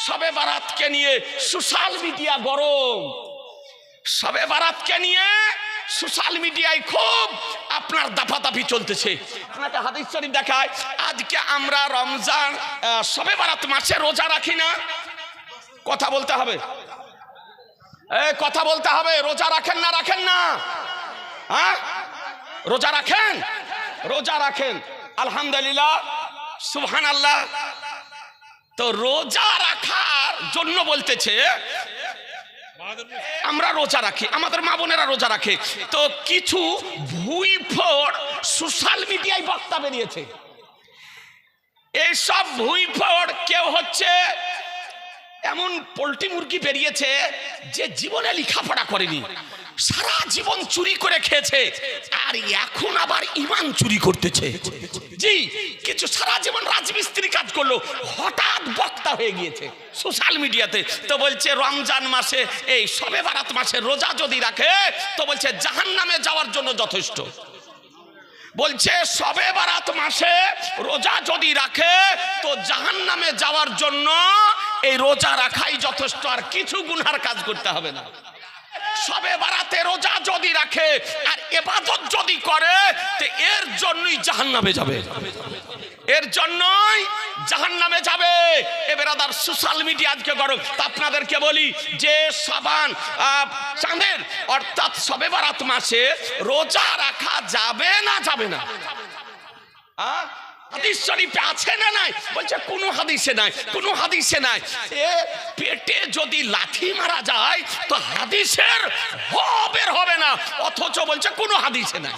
শবে বারাতকে নিয়ে social media গরম, শবে বারাতকে নিয়ে সোশ্যাল মিডিয়ায় খুব আপনার দাপাদাপি চলতেছে। আপনাকে হাদিস শরীফ দেখায়, আজকে আমরা রমজান শবে বারাত মাসে রোজা রাখি না? কথা বলতে হবে, কথা বলতে হবে। রোজা রাখেন না? রাখেন না? হ্যাঁ, রোজা রাখেন, রোজা রাখেন, আলহামদুলিল্লাহ, সুবহানাল্লাহ। তো রোজা রাখার জন্য বলতেছে আমরা রোজা রাখি, আমাদের মা বোনেরা রোজা রাখে। তো কিছু ভুইফোড় সোশ্যাল মিডিয়ায় বক্তা বেরিয়েছে। এইসব ভুইফোড় কেউ হচ্ছে এমন পোল্ট্রি মুরগি বেরিয়েছে যে জীবনে লেখাপড়া করেনি, সারা জীবন চুরি করে খেয়েছে, আর এখন আবার ইমান চুরি করতেছে। জি, কিছু সারা জীবন রাজমিস্ত্রি কাজ করলো, হঠাৎ বক্তা হয়ে গিয়েছে সোশ্যাল মিডিয়াতে। তো বলছে রমজান মাসে এই শবে বারাত মাসে রোজা যদি রাখে তো বলছে জাহান্নামে যাওয়ার জন্য যথেষ্ট। বলছে শবে বারাত মাসে রোজা যদি রাখে তো জাহান্নামে যাওয়ার জন্য এই রোজা রাখাই যথেষ্ট, আর কিছু গুনার কাজ করতে হবে না। শবে বারাতে রোজা যদি রাখে আর ইবাদত যদি করে তো এর জন্যই জাহান্নামে যাবে, এর জন্যই জাহান্নামে যাবে। এ বেরাদার, সোশ্যাল মিডিয়া আজকে গরম। তা আপনাদেরকে বলি যে শাবান চাঁদের অর্থাৎ শবে বারাত মাসে রোজা রাখা যাবে না? যাবে না? হাদিস শরীফে আছে না নাই? বলছে কোনো হাদিসে নাই, কোনো হাদিসে নাই। এ পেটে যদি লাঠি মারা যায় তো হাদিসের বের হবে না, অথচ বলছে কোনো হাদিসে নাই।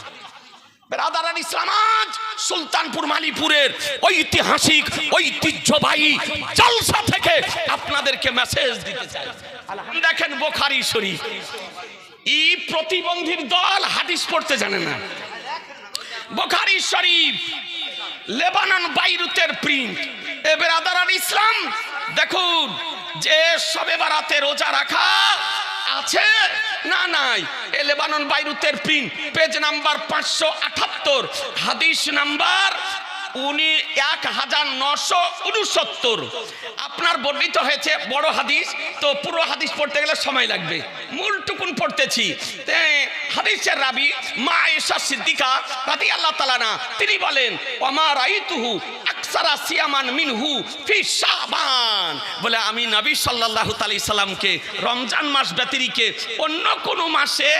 বেরাদারান ইসলাম, আজ সুলতানপুর মালিপুরের ঐতিহাসিক ঐতিহ্যবাহী জলসা থেকে আপনাদেরকে মেসেজ দিতে চাই। দেখেন বুখারী শরীফ, ই প্রতিবন্ধীর দল হাদিস পড়তে জানে না। বুখারী শরীফ লেবানন বাইরুতের প্রিন্ট। এ বেরাদারান ইসলাম, দেখুন যে শবে বারাতে রোজা রাখা আছে না নাই, এ লেবানন বাইরুতের প্রিন্ট, পেজ নাম্বার 578, হাদিস নাম্বার 1969। আপনার বর্ণিত হয়েছে বড় হাদিস, তো পুরো হাদিস পড়তে গেলে সময় লাগবে, মূলটুকুন পড়তেছি। হাদিসের রাবি মা আয়েশা সিদ্দিকা রাদিয়াল্লাহু তাআলা আনহা, তিনি বলেন ওমা রাইতুহু আকসারা সিয়ামান মিনহু ফি শাবান, বলে আমি নবী সাল্লাল্লাহু আলাইহি সাল্লামকে রমজান মাস ব্যতিরেকে অন্য কোন মাসে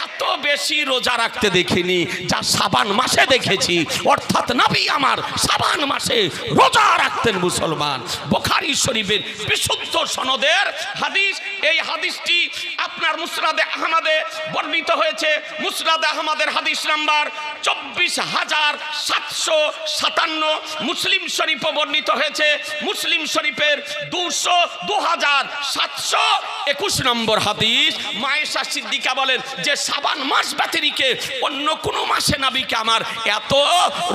এত বেশি রোজা রাখতে দেখিনি যা শাবান মাসে দেখেছি। অর্থাৎ নবী আমার শাবান মাসে রোজা রাখতেন। মুসলমান, বুখারী শরীফের বিশুদ্ধ সনদের হাদিস। এই হাদিসটি আপনার মুসনাদে আহমদে বর্ণিত হয়েছে। মুসনাদে আহমদের হাদিস নাম্বার 24,757। মুসলিম শরীফে বর্ণিত হয়েছে, মুসলিম শরীফের 2721 নম্বর হাদিস। মা আয়েশা সিদ্দিকা বলেন যে শাবান মাস ব্যতিরেকে অন্য কোন মাসে নবীকে আমার এত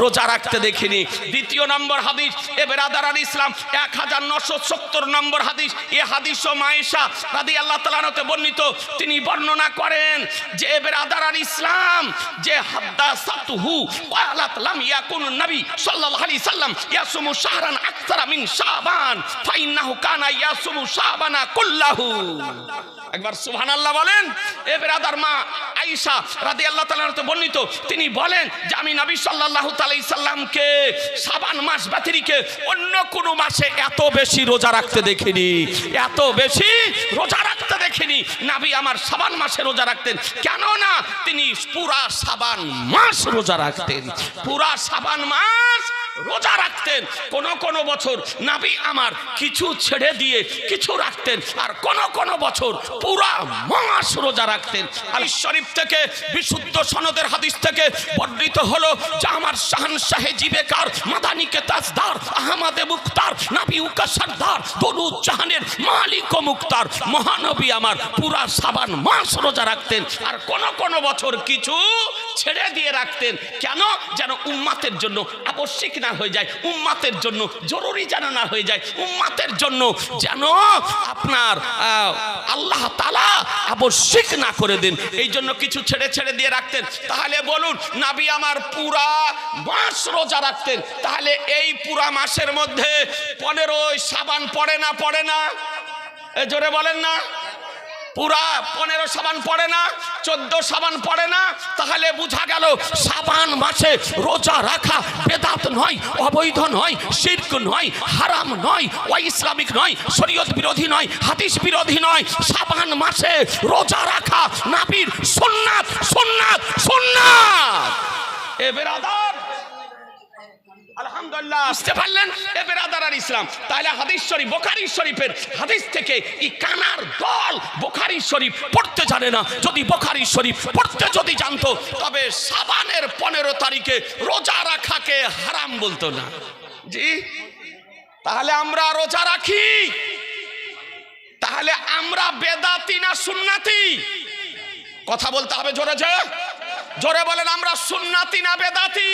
রোজা রাখতে দেখিনি। দ্বিতীয় নম্বর হাদিস, এ বেরাদারান ইসলাম 1970 নম্বর হাদিস। এ হাদিসও মা আয়েশা রাদিয়াল্লাহু তাআলা আনহা বর্ণিত। তিনি বর্ণনা করেন যে এ বেরাদারান ইসলাম যে হাদাসাতুহু ক্বালাত লাম ইয়াকুন নবী সাল্লাল্লাহু আলাইহি সাল্লাম ইয়াসুমু শাহরান আকসারা মিন শাবান ফাইন্নাহু কানা ইয়াসুমু শাবানা কুল্লাহু। একবার সুবহানাল্লাহ বলেন। এ বেরাদার, মা আয়েশা রাদিয়াল্লাহু তাআলা আনহা বর্ণিত, তিনি বলেন যে আমি নবী সাল্লাল্লাহু আলাইহি সাল্লামকে শাবান মাস ব্যতিরেকে অন্য কোন মাসে এত বেশি রোজা রাখতে দেখিনি, এত বেশি রোজা রাখতে দেখিনি। নবী আমার শাবান মাসে রোজা রাখতেন, কেননা তিনি পুরা শাবান মাস রোজা রাখতেন, পুরা শাবান মাস রোজা রাখতেন। কোন কোন বছর নবী আমার কিছু ছেড়ে দিয়ে কিছু রাখতেন, আর কোন কোন বছর পুরা মাস রোজা রাখতেন। আল শরীফ থেকে বিশুদ্ধ সনদের হাদিস থেকে বর্ণিত হলো যে আমার শাহনশাহে জিবেকার মাদানিকে তাজদার আহমদে মুখতার নবী উকা সরদার দরুদ জাহানের মালিক ও মুখতার মহানবী আমার পুরা শাবান মাস রোজা রাখতেন, আর কোন কোন বছর কিছু ছেড়ে দিয়ে রাখতেন। কেন? যেন উম্মতের জন্য আবশ্যিক না হয়ে যায়, উম্মাতের জন্য জরুরি যেন না হয়ে যায়, উম্মাতের জন্য যেন আপনার আল্লাহ তাআলা আবশ্যিক না করে দেন, এই জন্য কিছু ছেড়ে ছেড়ে দিয়ে রাখতেন। তাহলে বলুন, নবী আমার পুরা মাস রোজা রাখতেন, তাহলে এই পুরা মাসের মধ্যে 15 শাবান পড়ে না? পড়ে না? জোরে বলেন না। পুরা 15 শাবান পড়ে না? 14 শাবান পড়ে না? তাহলে বোঝা গেল শাবান মাসে রোজা রাখা বেদাত নয়, অবৈধ নয়, শিরক নয়, হারাম নয়, ইসলামিক নয়, শরীয়ত বিরোধী নয়, হাদিস বিরোধী নয়। শাবান মাসে রোজা রাখা নবীর সুন্নাত, সুন্নাত, সুন্নাত। এ বেরাদার, আলহামদুলিল্লাহ, বুঝতে পারলেন? এ বেরাদার আর ইসলাম। তাহলে হাদিস শরীফ, বুখারী শরীফের হাদিস থেকে এই কানার দল বুখারী শরীফ পড়তে জানে না। যদি বুখারী শরীফ পড়তে যদি জানতো, তবে শাবানের 15 তারিখে রোজা রাখাকে হারাম বলতো না। জি, তাহলে আমরা রোজা রাখি, তাহলে আমরা বেদাতি না সুন্নাতি? কথা বলতে হবে জোরে জোরে, জোরে বলেন, আমরা সুন্নাতি না বেদাতি?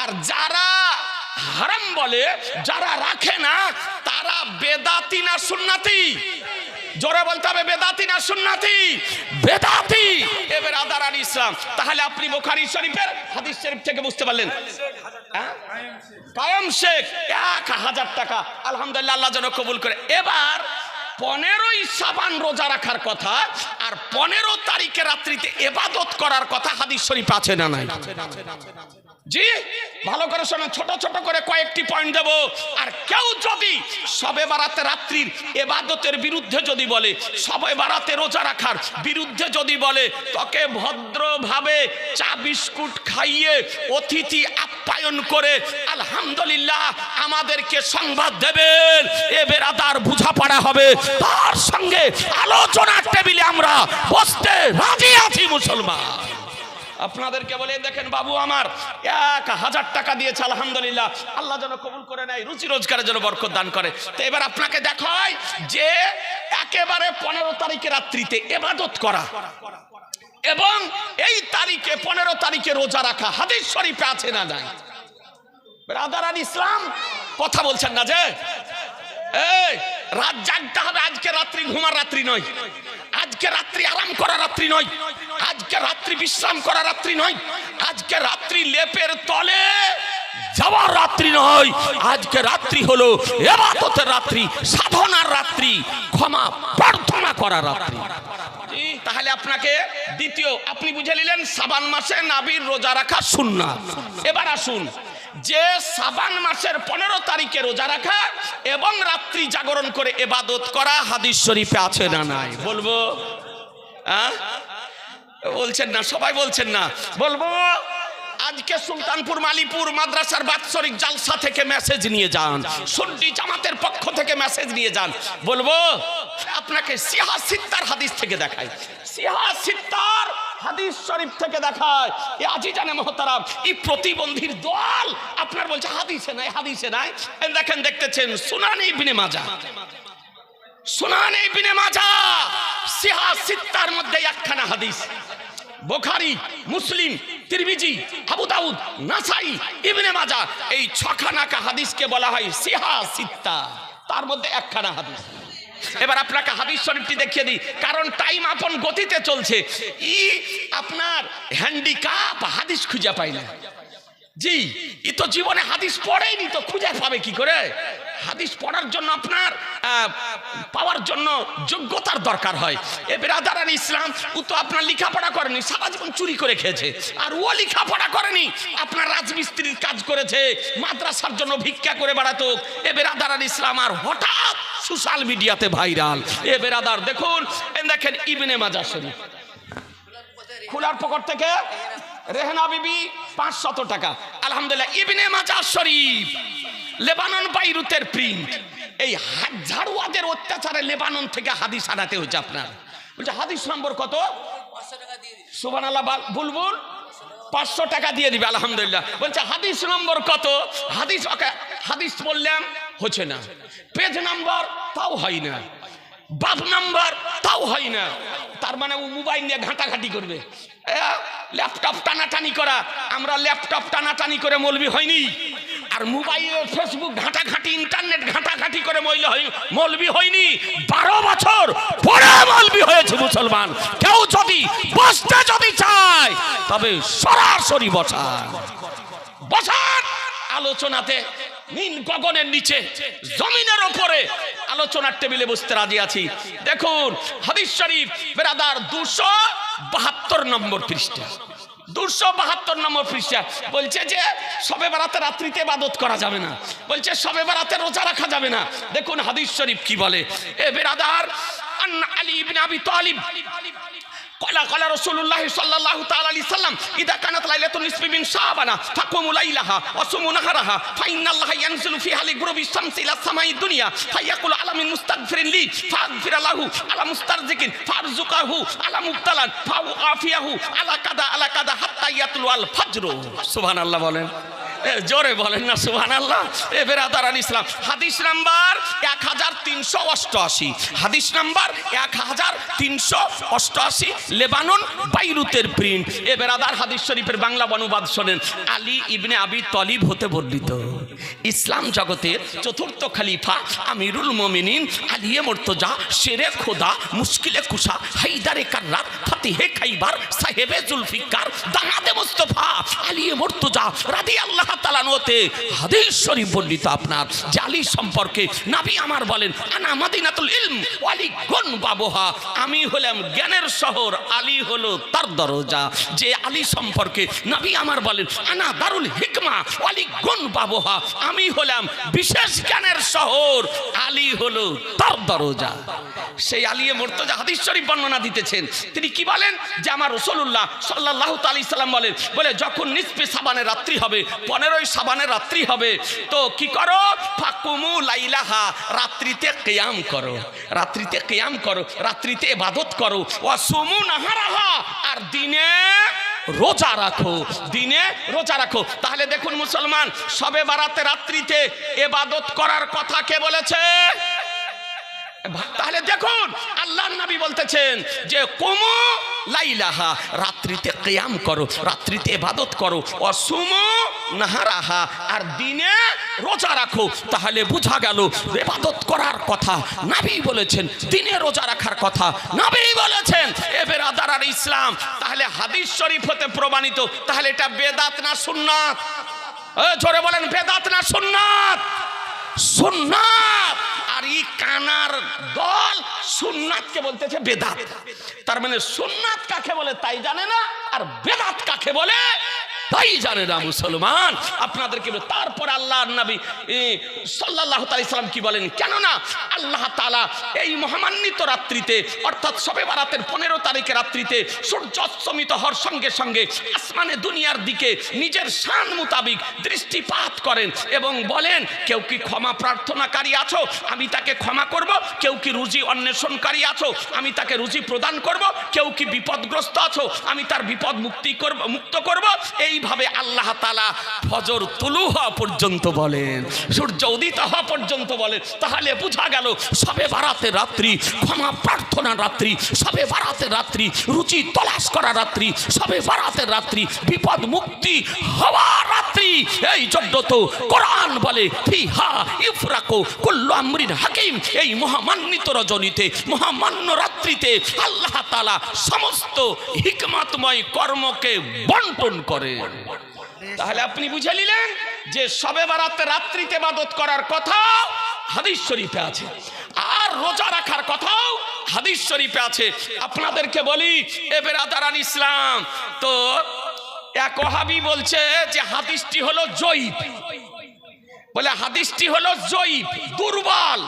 আর যারা হারাম বলে, যারা রাখে না, তারা বেদাতি না সুন্নাতি? জোরে বলতে হবে, বেদাতি না সুন্নাতি? বেদাতি। এবার আদার আর ইসলাম। তাহলে আপনি বুখারী শরীফের হাদিস শরীফ থেকে বুঝতে পারলেন। কায়েম শেখ 1000 টাকা, আলহামদুলিল্লাহ, আল্লাহ যেন কবুল করে। এবার 15ই শাবান রোজা রাখার কথা আর 15 তারিখে রাত্রিতে ইবাদত করার কথা হাদিস শরীফ আছে না নাই? জি, ভালো করে শোনেন, ছোট ছোট করে কয়েকটি পয়েন্ট দেব। আর কেউ যদি শবে বারাতে রাত্রির ইবাদতের বিরুদ্ধে যদি বলে, শবে বারাতে রোজা রাখার বিরুদ্ধে যদি বলে, তোকে ভদ্রভাবে চা বিস্কুট খাইয়ে অতিথি আপ্যায়ন করে আলহামদুলিল্লাহ আমাদেরকে সংবাদ দেবেন। এ বেরাদার, বোঝাপড়া হবে, তার সঙ্গে আলোচনার টেবিলে আমরা বসতে রাজি আছি মুসলমান। আপনাদেরকে বলে দেখেন, বাবু আমার 1000 টাকা দিয়েছে, আলহামদুলিল্লাহ, আল্লাহ যেন কবুল করে নেয়, রুজি রোজগারের জন্য বরকত দান করে। তো এবার আপনাকে দেখায় যে একেবারে 15 তারিখে রাত্রিতে ইবাদত করা এবং এই তারিখে 15 তারিখে রোজা রাখা হাদিস শরীফে আছে না নাই? ব্রাদার আল ইসলাম, কথা বলছেন না যে? এই রাত জাগতে হবে, আজকে রাত্রি ঘুমার রাত্রি নয়, আজকে রাত্রি আরাম করা রাত্রি নয়, আজকে রাত্রি বিশ্রাম করা রাত্রি নয়, আজকে রাত্রি লেপের তলে যাওয়ার রাত্রি নয়, আজকে রাত্রি হলো ইবাদতের রাত্রি, সাধনার রাত্রি, ক্ষমা প্রার্থনা করার রাত্রি। তাহলে আপনাকে দ্বিতীয় আপনি বুঝে নিলেন শাবান মাসে নবীর রোজা রাখা সুন্নাত। এবার আসুন, যে শাবান মাসের 15 তারিখে রোজা রাখা এবং রাত্রি জাগরণ করে ইবাদত করা হাদিস শরীফে আছে না নাই? বলবো? বলছেন না, সবাই বলছেন না। বলবো, আজকে সুলতানপুর মালিপুর মাদ্রাসার বাৎসরিক জালসা থেকে মেসেজ নিয়ে যান, সুন্নি জামাতের পক্ষ থেকে মেসেজ নিয়ে যান। বলবো, আপনাকে সিহাসিত্তার হাদিস থেকে দেখাই, সিহাসিত্তার হাদিস শরীফ থেকে দেখায়। এই আজিজানে মুহতারাম, এই প্রতিবন্ধীর দল আপনার বলছে হাদিসে নাই, হাদিসে নাই। দেখেন, দেখতেছেন সুনান ইবনে মাজাহ, সুনান ইবনে মাজাহ সিহাসিত্তার মধ্যে একখানা হাদিস, বুখারী, মুসলিম, তিরমিজি, আবু দাউদ, নাসাই, ইবনে মাজাহ, এই 6খানা হাদিসকে বলা হয় সিহাসিত্তা, তার মধ্যে একখানা হাদিস। এবার আপনাকে হাদিস শরীফটি দেখিয়ে দিই, কারণ টাইম আপন গতিতে চলছে। আপনার হ্যান্ডিক্যাপ, হাদিস খুঁজে পাই না। জি, ই তো জীবনে হাদিস পড়েনি, তো খুঁজে পাবে কি করে? হাদিস পড়ার জন্য আপনার পাওয়ার জন্য যোগ্যতার দরকার হয়। এ বেরাদার আল ইসলাম, ও তো আপনার লেখাপড়া করেনি, সারা জীবন চুরি করে খেয়েছে। আর ও লেখাপড়া করেনি, আপনার রাজমিস্ত্রির কাজ করেছে, মাদ্রাসার জন্য ভিক্ষা করে বেড়াতো। এ বেরাদার আল ইসলাম আর হঠাৎ সোশ্যাল মিডিয়াতে ভাইরাল। এ বেরাদার দেখুন, দেখেন ইবনে মাজাহ শরীফ, খোলার পকেট থেকে রেহনা বিবি 500 টাকা, আলহামদুলিল্লাহ। ইবনে মাজাহ শরীফ, লেবানন বাইরুতের প্রিন্ট। এই ঝাড়ুয়াদের অত্যাচারে লেবানন থেকে হাদিস আনাতে হয়েছে আপনার। বলছে হাদিস নম্বর কত? সুবহানাল্লাহ, বুলবুল 500 টাকা দিয়ে দিবে, আলহামদুলিল্লাহ। বলছে হাদিস নম্বর কত? হাদিস বললাম, হচ্ছে না। পেজ নাম্বার, তাও হয় না। বাব নাম্বার, তাও হয় না। তার মানে ও মোবাইল নিয়ে ঘাটাঘাটি করবে। ল্যাপটপ টানাটানি করা, আমরা ল্যাপটপ টানাটানি করে মৌলবি হয়নি, আর মোবাইল ফেসবুক ঘাঁটাঘাঁটি ইন্টারনেট ঘাঁটাঘাঁটি করে মৌলবি হয়নি। 12 বছর পরে মৌলবি হয়েছে মুসলমান। কেউ যদি বসতে যদি চায় তবে সরাসরি বসান আলোচনাতে, নীল গগনের নিচে জমিনের ওপরে আলোচনার টেবিলে বসতে রাজি আছি। দেখুন হাদিস শরীফ বেরাদার 272 নম্বর পৃষ্ঠা, 272 নম্বর পৃষ্ঠা বলছে যে শবে বারাতে রাত্রিতে ইবাদত করা যাবে না, বলছে শবে বারাতে রোজা রাখা যাবে না। দেখুন হাদিস শরীফ কি বলে, এ বেরাদার আন আলী ইবনে আবি তালিব قال رسول الله صلى الله تعالى عليه وسلم إذا كانت ليلة النصف من شعبان فقوموا ليلها وصوموا نهارها فإن الله ينزل فيها لغروب الشمس إلى السماء الدنيا فيقول على من مستغفر لي فأغفر له على مسترزق فأرزقه على مبتلى فأعافيه على كذا حتى يطلع الفجر سبحان الله বলেন, জোরে বলেন না সুবহানাল্লাহ। এ বেরাদারান ইসলাম, হাদিস নাম্বার 1388, হাদিস নাম্বার 1388, লেবানন বাইরুতের প্রিন্ট। এ বেরাদার হাদিস শরীফের বাংলা অনুবাদ শোনেন। আলী ইবনে আবি তালিব হতে বর্ণিত, ইসলাম জগতের চতুর্থ খলিফা আমিরুল মুমিনিন আলিয়ে মুর্তজা শেরে খোদা মুশকিলে কুশা হায়দারে কাররার ফাতিহে খাইবার সাহেবে জুলফিকার দামাদে মুস্তাফা আলিয়ে মুর্তজা রাদিয়াল্লাহু তাআলা নতে হাদিস শরীফ বর্ণিত আপনার যে আলী সম্পর্কে নবী আমার বলেন আনা মাদিনাতুল ইলম ওয়ালি গুন বাবুহা, আমি হলাম জ্ঞানের শহর, আলী হলো তার দরজা। যে আলী সম্পর্কে নবী আমার বলেন আনা দারুল হিকমা ওয়ালি গুন বাবুহা, আমি হলাম বিশেষ জ্ঞানের শহর, আলী হলো তার দরজা। সেই আলিয়ে মুর্তজা হাদিস শরীফ বর্ণনা দিতেছেন, তিনি কি বলেন যে আমার রাসূলুল্লাহ সাল্লাল্লাহু তাআলা সাল্লাম বলে যখন নিসফে শাবানের রাত্রি হবে, 15ই শাবানের রাত্রি হবে, তো কি করো ফাকুমু লাইলাহা, রাত্রিতে কিয়াম করো, রাত্রিতে কিয়াম করো, রাত্রিতে ইবাদত করো, ওয়াসুমু নাহারাহা, আর দিনে রোজা রাখো, দিনে রোজা রাখো। তাহলে দেখুন মুসলমান, শবে বারাতে রাত্রিতে ইবাদত করার কথা কে বলেছে? তাহলে দেখুন আল্লাহর নবী বলতেছেন যে কুমু লাইলাহা, রাত্রিতে কিয়াম করো, রাত্রিতে ইবাদত করো, ওয়াসুমু নাহারাহা, আর দিনে রোজা রাখো। তাহলে বোঝা গেল ইবাদত করার কথা নবী বলেছেন, দিনে রোজা রাখার কথা নবী বলেছেন। এ বেরাদার ইসলাম, তাহলে হাদিস শরীফ হতে প্রমাণিত, তাহলে এটা বেদাত না সুন্নাত? জোরে বলেন, বেদাত না সুন্নাত? সুন্নাত। আর এই কানার দল সুন্নাতকে বলতেছে বেদাত। তার মানে সুন্নাত কাকে বলে তাই জানে না, আর বেদাত কাকে বলে তাই জানে না মুসলমান। আপনাদেরকে তারপর আল্লাহর নবী সাল্লাল্লাহু আলাইহি সাল্লাম কি বলেন, কেননা আল্লাহ তাআলা এই মহামান্বিত রাত্রিতে অর্থাৎ শবে বারাতের 15 তারিখের রাত্রিতে সূর্য অস্তমিত হওয়ার সঙ্গে সঙ্গে আসমানে দুনিয়ার দিকে নিজের শান মোতাবিক দৃষ্টিপাত করেন এবং বলেন কেউ কি ক্ষমা প্রার্থনাকারী আছো, আমি তাকে ক্ষমা করব, কেউ কি রুজি অন্বেষণকারী আছো, আমি তাকে রুজি প্রদান করব, কেউ কি বিপদগ্রস্ত আছো, আমি তার বিপদ মুক্ত করব। এইভাবে আল্লাহ তাআলা ফজর তুলু হওয়া পর্যন্ত বলেন, সূর্য উদিত হওয়া পর্যন্ত বলেন। তাহলে বোঝা গেল শবে বারাতের রাত্রি ক্ষমা প্রার্থনার রাত্রি, শবে বারাতের রাত্রি রুচি তলাশ করা রাত্রি, শবে বারাতের রাত্রি বিপদ মুক্তি হওয়ার রাত্রি। এই জন্য তো কোরআন বলে ফিহা ইফরাকু কুল্লু আমরিন হাকিম, এই মহামান্বিত রজনীতে মহামান্য রাত্রিতে আল্লাহ তাআলা সমস্ত হিকমতময় কর্মকে বন্টন করে। তাহলে আপনি বুঝে নিলেন যে শবে বারাতে রাত্রিতে ইবাদত করার কথা হাদিস শরীফে আছে, আর রোজা রাখার কথাও হাদিস শরীফে আছে। আপনাদেরকে বলি এ বেরাদারান ইসলাম, তো এক ওহাবী বলছে যে হাদিসটি হলো জয়ীফ, বলে হাদিসটি হলো জয়ীফ, দুর্বল।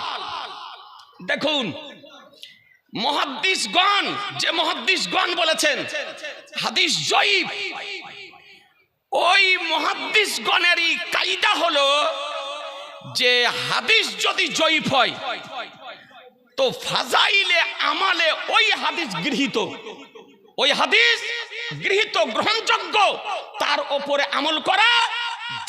দেখুন মুহাদ্দিসগণ, যে মুহাদ্দিসগণ বলেছেন হাদিস জয়ীফ, ওই মুহাদ্দিসগণেরই কায়দা হলো যে হাদিস যদি জয়ীফ হয় তো ফাজাইলে আমালে ওই হাদিস গৃহীত, ওই হাদিস গৃহীত গ্রহণযোগ্য, তার উপরে আমল করা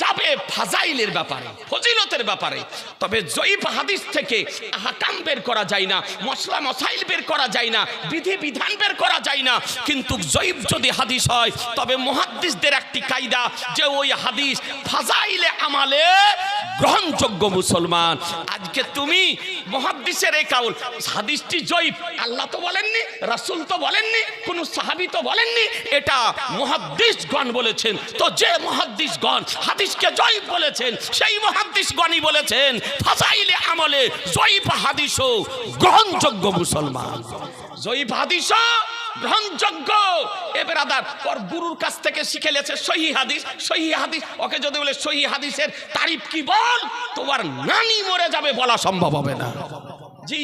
যাবে ফাজাইলের ব্যাপারে, ফজিলতের ব্যাপারে। তবে জয়ীফ হাদিস থেকে আহকাম বের করা যায় না, মশলা মশাইল বের করা যায় না, বিধি বিধান বের করা যায় না। কিন্তু জয়ীফ যদি হাদিস হয় তবে মুহাদ্দিসদের একটি কায়দা যে ওই হাদিস ফাজাইলে আমালে গ্রহণযোগ্য। মুসলমান, আজকে তুমি মুহাদ্দিসের এই কাউল, হাদিসটি জয়ীফ, আল্লাহ তো বলেননি, রাসূল তো বলেননি, কোন সাহাবী তো বলেননি, এটা মুহাদ্দিসগণ বলেছেন। তো যে মুহাদ্দিসগণ হাদিসকে জয়ীফ বলেছেন সেই মুহাদ্দিসগণই বলেছেন ফাজাইলে আমলে জয়ীফ হাদিসও গ্রহণযোগ্য। মুসলমান, জয়ীফ হাদিসও গ্রহণযোগ্য। এ ব্রাদার, ওর গুরুর কাছ থেকে শিখে লেছে সহিহ হাদিস, সহিহ হাদিস। ওকে যদি বলে সহিহ হাদিসের তারিফ কি বল, তোমার নানি মরে যাবে, বলা সম্ভব হবে না। জি,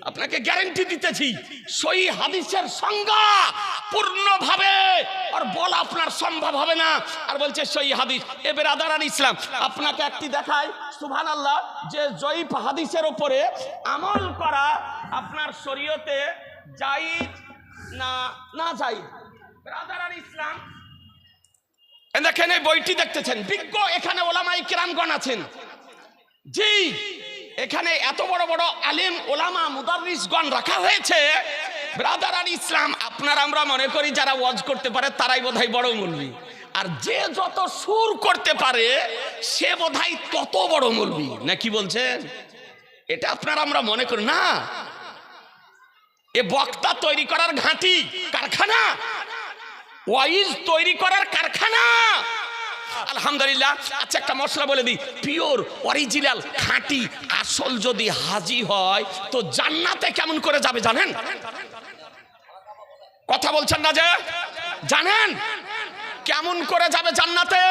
আপনাকে গ্যারান্টি দিতেছি, সহিহ হাদিসের সংজ্ঞা পূর্ণভাবে আর বলা আপনার সম্ভব হবে না। আর বলছে সহিহ হাদিস। এ ব্রাদার আর ইসলাম, আপনাকে একটি দেখায়, সুবহানাল্লাহ, যে জয়ীফ হাদিসের উপরে আমল করা আপনার শরীয়তে জায়েজ না না জায়েজ। ব্রাদার আর ইসলাম, দেখেন এই বইটি দেখতেছেন, বিজ্ঞ এখানে ওলামায়ে কিরামগণ আছেন। জি, এখানে এত বড় বড় আলেম ওলামা মুদাররিসগণ রাখা হয়েছে। ব্রাদার আর ইসলাম, আপনার আমরা মনে করি যারা ওয়াজ করতে পারে তারাই বোধহয় বড় মৌলবি, আর যে যত সুর করতে পারে সে বোধহয় তত বড় মৌলবি, না কি বলছেন? এটা আপনার আমরা মনে করি না। এ বক্তা তৈরি করার ঘাঁটি কারখানা, ওয়াইজ তৈরি করার কারখানা। আলহামদুলিল্লাহ। আচ্ছা, একটা মশলা বলে দিই, পিওর অরিজিনাল খাঁটি আসল যদি হাজি হয় তো জান্নাতে কেমন করে যাবে জানেন? কথা বলছেন না যে? জানেন কেমন করে যাবে জান্নাতে?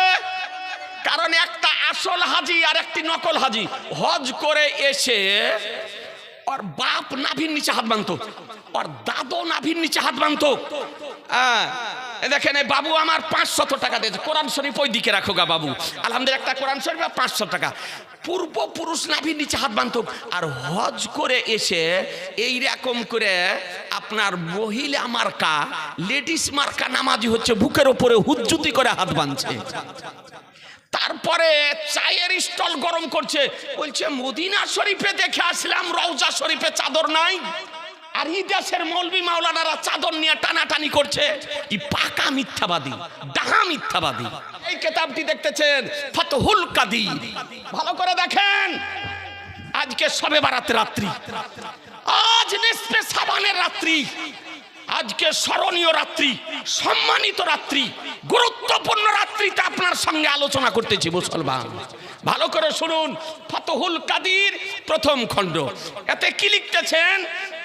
কারণ একটা আসল হাজি আর একটি নকল হাজি হজ করে এসে ওর বাপ নাভির নিচে হাত বাঁধতো, ওর দাদু নাভির নিচে হাত বাঁধতো। দেখেন, বাবু আমার 500 টাকা দিয়েছে, কোরআন শরীফ ওই দিকে রাখো গা বাবু, আলহামদুলিল্লাহ, একটা কোরআন শরীফ 500 টাকা। পূর্বপুরুষ নাভির নিচে হাত বাঁধতো। আর হজ করে এসে এই রকম করে আপনার মহিলা মার্কা, লেডিস মার্কা নামাজি হচ্ছে, বুকের ওপরে হুজ্জুতি করে হাত বাঁধছে। তারপরে চায়ের স্টল গরম করছে, বলছে মদিনা শরীফে দেখে আসলাম রওজা শরীফে চাদর নাই, আর এই দেশের মৌলবি মাওলানারা চাদর নিয়ে টানাটানি করছে। এই পাকা মিথ্যাবাদী, ডাহা মিথ্যাবাদী। এই কিতাবটি দেখতেছেন ফাতহুল কাদির, ভালো করে দেখেন। আজকে শবে বারাতের রাত্রি, আজ নিসফে শাবানের রাত্রি, আজকে স্মরণীয় রাত্রি, সম্মানিত রাত্রি, গুরুত্বপূর্ণ রাত্রিতে আপনার সঙ্গে আলোচনা করতেছি। মুসলমান, ভালো করে শুনুন। ফাতহুল কাদির প্রথম খণ্ড, এতে কি লিখতেছেন?